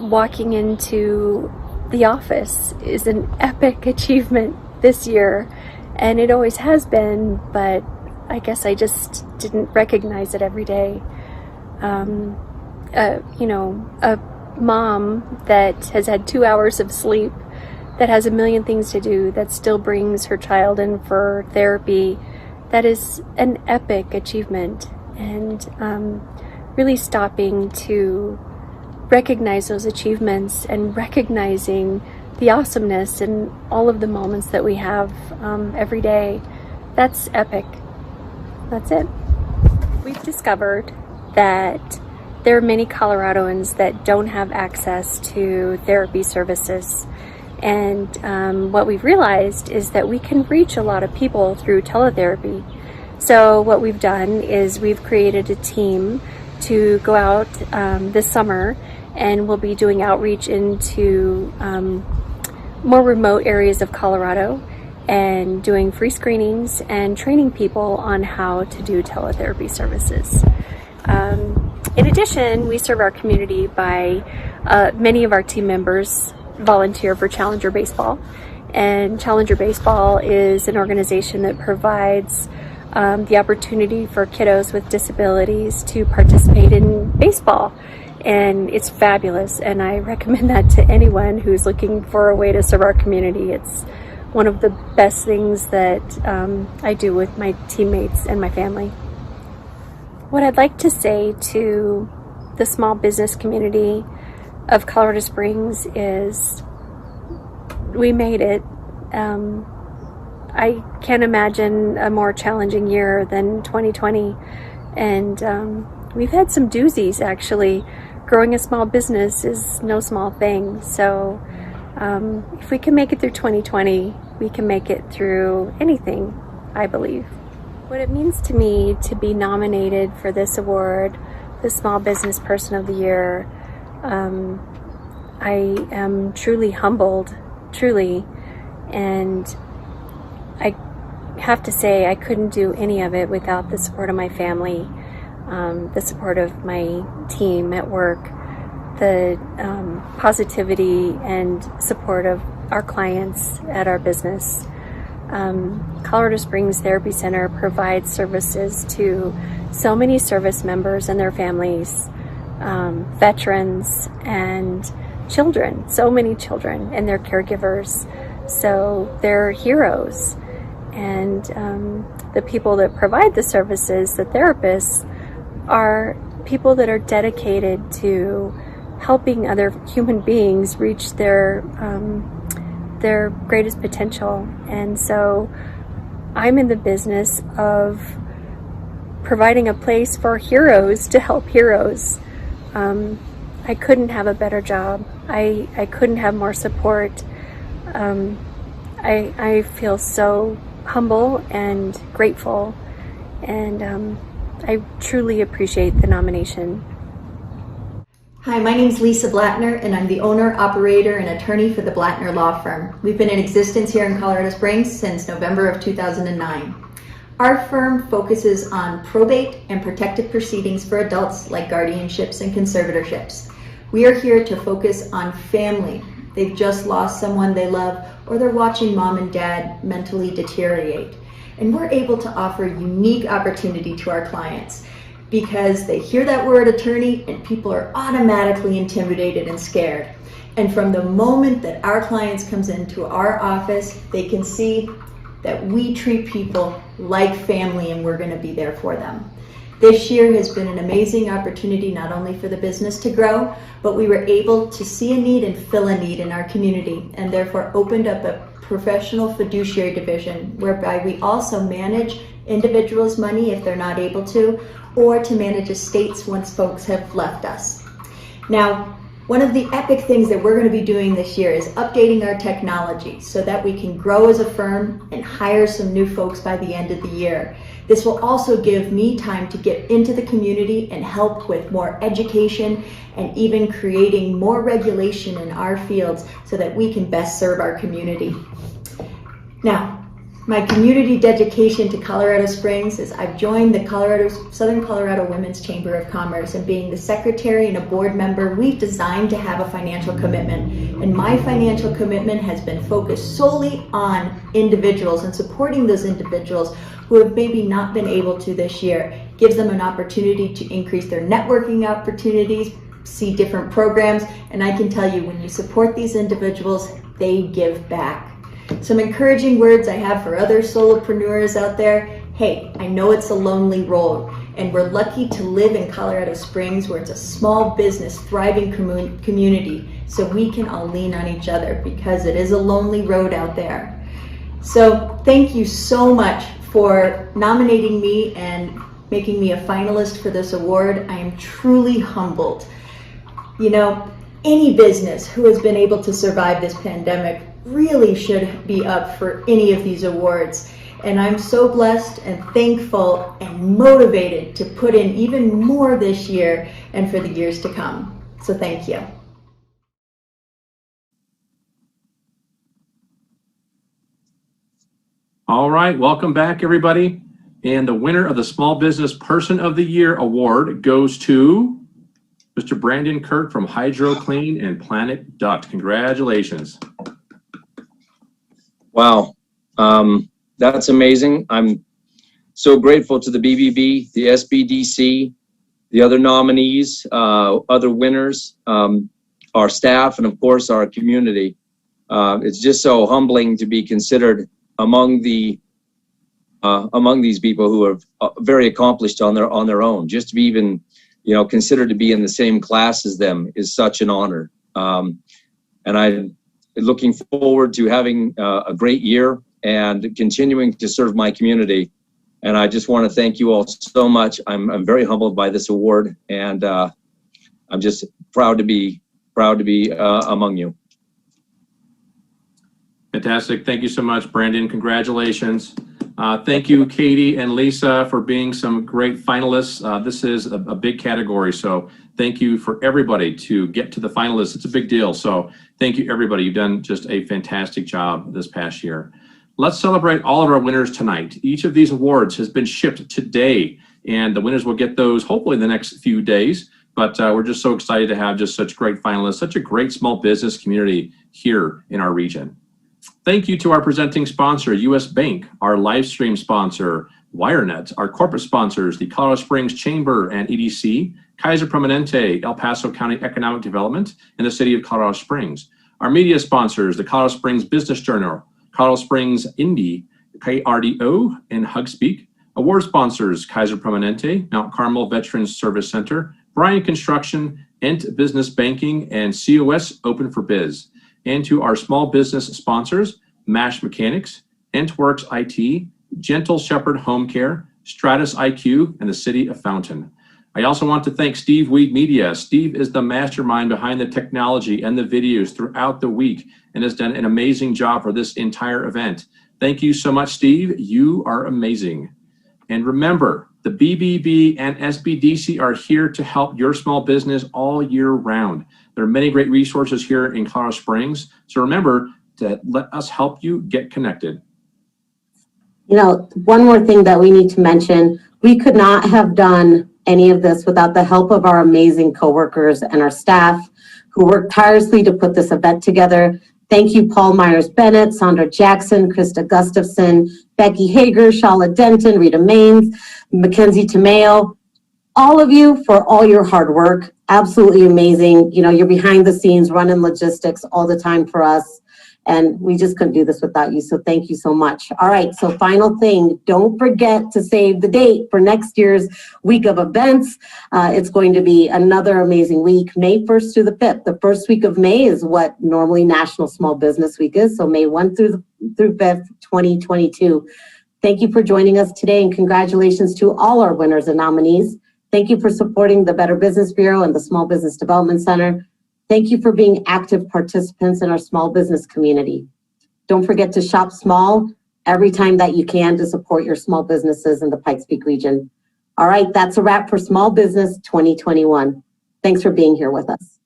Walking into the office is an epic achievement this year, and it always has been, but I guess I just didn't recognize it every day. A mom that has had 2 hours of sleep, that has a million things to do, that still brings her child in for therapy, that is an epic achievement. And really stopping to recognize those achievements and recognizing the awesomeness in all of the moments that we have every day, that's epic. That's it. We've discovered that there are many Coloradoans that don't have access to therapy services. And what we've realized is that we can reach a lot of people through teletherapy. So what we've done is we've created a team to go out this summer, and we'll be doing outreach into more remote areas of Colorado and doing free screenings and training people on how to do teletherapy services. In addition, we serve our community by many of our team members volunteer for Challenger Baseball. And Challenger Baseball is an organization that provides the opportunity for kiddos with disabilities to participate in baseball. And it's fabulous, and I recommend that to anyone who's looking for a way to serve our community. It's one of the best things that I do with my teammates and my family. What I'd like to say to the small business community of Colorado Springs is we made it. I can't imagine a more challenging year than 2020, and we've had some doozies actually. Growing a small business is no small thing, so if we can make it through 2020, we can make it through anything, I believe. What it means to me to be nominated for this award, the Small Business Person of the Year, I am truly humbled, truly, and I have to say I couldn't do any of it without the support of my family, the support of my team at work, the positivity and support of our clients at our business. Colorado Springs Therapy Center provides services to so many service members and their families, veterans and children, so many children and their caregivers. So they're heroes. And the people that provide the services, the therapists, are people that are dedicated to helping other human beings reach their greatest potential. And so I'm in the business of providing a place for heroes to help heroes. I couldn't have a better job. I couldn't have more support. I feel so humble and grateful, and I truly appreciate the nomination. Hi, my name is Lisa Blattner, and I'm the owner, operator, and attorney for the Blattner Law Firm. We've been in existence here in Colorado Springs since November of 2009. Our firm focuses on probate and protective proceedings for adults like guardianships and conservatorships. We are here to focus on family. They've just lost someone they love, or they're watching mom and dad mentally deteriorate. And we're able to offer unique opportunity to our clients because they hear that word attorney and people are automatically intimidated and scared. And from the moment that our clients comes into our office, they can see that we treat people like family and we're going to be there for them. This year has been an amazing opportunity not only for the business to grow, but we were able to see a need and fill a need in our community, and therefore opened up a professional fiduciary division whereby we also manage individuals' money if they're not able to, or to manage estates once folks have left us. Now, One of the epic things that we're going to be doing this year is updating our technology so that we can grow as a firm and hire some new folks by the end of the year. This will also give me time to get into the community and help with more education and even creating more regulation in our fields so that we can best serve our community. Now, my community dedication to Colorado Springs is I've joined the Southern Colorado Women's Chamber of Commerce, and being the secretary and a board member, we've designed to have a financial commitment. And my financial commitment has been focused solely on individuals and supporting those individuals who have maybe not been able to this year. Gives them an opportunity to increase their networking opportunities, see different programs, and I can tell you, when you support these individuals, they give back. Some encouraging words I have for other solopreneurs out there. Hey, I know it's a lonely road, and we're lucky to live in Colorado Springs where it's a small business, thriving community, so we can all lean on each other because it is a lonely road out there. So thank you so much for nominating me and making me a finalist for this award. I am truly humbled. You know, any business who has been able to survive this pandemic really should be up for any of these awards. And I'm so blessed and thankful and motivated to put in even more this year and for the years to come. So thank you. All right, welcome back, everybody. And the winner of the Small Business Person of the Year award goes to Mr. Brandon Kirk from Hydro Clean and Planet Duct. Congratulations. Wow, that's amazing. I'm so grateful to the BBB, the SBDC, the other nominees, other winners, our staff, and of course our community. It's just so humbling to be considered among these people who are very accomplished on their own. Just to be even, considered to be in the same class as them is such an honor. And I'm looking forward to having a great year and continuing to serve my community. And I just want to thank you all so much. I'm very humbled by this award, and I'm just proud to be among you. Fantastic. Thank you so much, Brandon. Congratulations. Thank you, Katie and Lisa, for being some great finalists. This is a big category, so thank you for everybody to get to the finalists. It's a big deal, so thank you, everybody. You've done just a fantastic job this past year. Let's celebrate all of our winners tonight. Each of these awards has been shipped today, and the winners will get those hopefully in the next few days. But we're just so excited to have just such great finalists, such a great small business community here in our region. Thank you to our presenting sponsor, US Bank, our live stream sponsor, WireNet, our corporate sponsors, the Colorado Springs Chamber and EDC, Kaiser Permanente, El Paso County Economic Development, and the City of Colorado Springs. Our media sponsors, the Colorado Springs Business Journal, Colorado Springs Indy, KRDO, and HugSpeak. Award sponsors, Kaiser Permanente, Mount Carmel Veterans Service Center, Bryant Construction, Ent Business Banking, and COS Open for Biz. And to our small business sponsors, MASH Mechanics, Entworks IT, Gentle Shepherd Home Care, Stratus IQ, and the City of Fountain. I also want to thank Steve Weed Media. Steve is the mastermind behind the technology and the videos throughout the week and has done an amazing job for this entire event. Thank you so much, Steve. You are amazing. And remember, the BBB and SBDC are here to help your small business all year round. There are many great resources here in Colorado Springs. So remember to let us help you get connected. One more thing that we need to mention, we could not have done any of this without the help of our amazing coworkers and our staff who worked tirelessly to put this event together. Thank you, Paul Myers-Bennett, Sandra Jackson, Krista Gustafson, Becky Hager, Shala Denton, Rita Maines, McKenzie Tamayo, all of you for all your hard work. Absolutely amazing. You're behind the scenes running logistics all the time for us. And we just couldn't do this without you. So thank you so much. All right. So final thing, don't forget to save the date for next year's week of events. It's going to be another amazing week, May 1st through the 5th. The first week of May is what normally National Small Business Week is. So May 1 through 5th, 2022. Thank you for joining us today, and congratulations to all our winners and nominees. Thank you for supporting the Better Business Bureau and the Small Business Development Center. Thank you for being active participants in our small business community. Don't forget to shop small every time that you can to support your small businesses in the Pikes Peak region. All right, that's a wrap for Small Business 2021. Thanks for being here with us.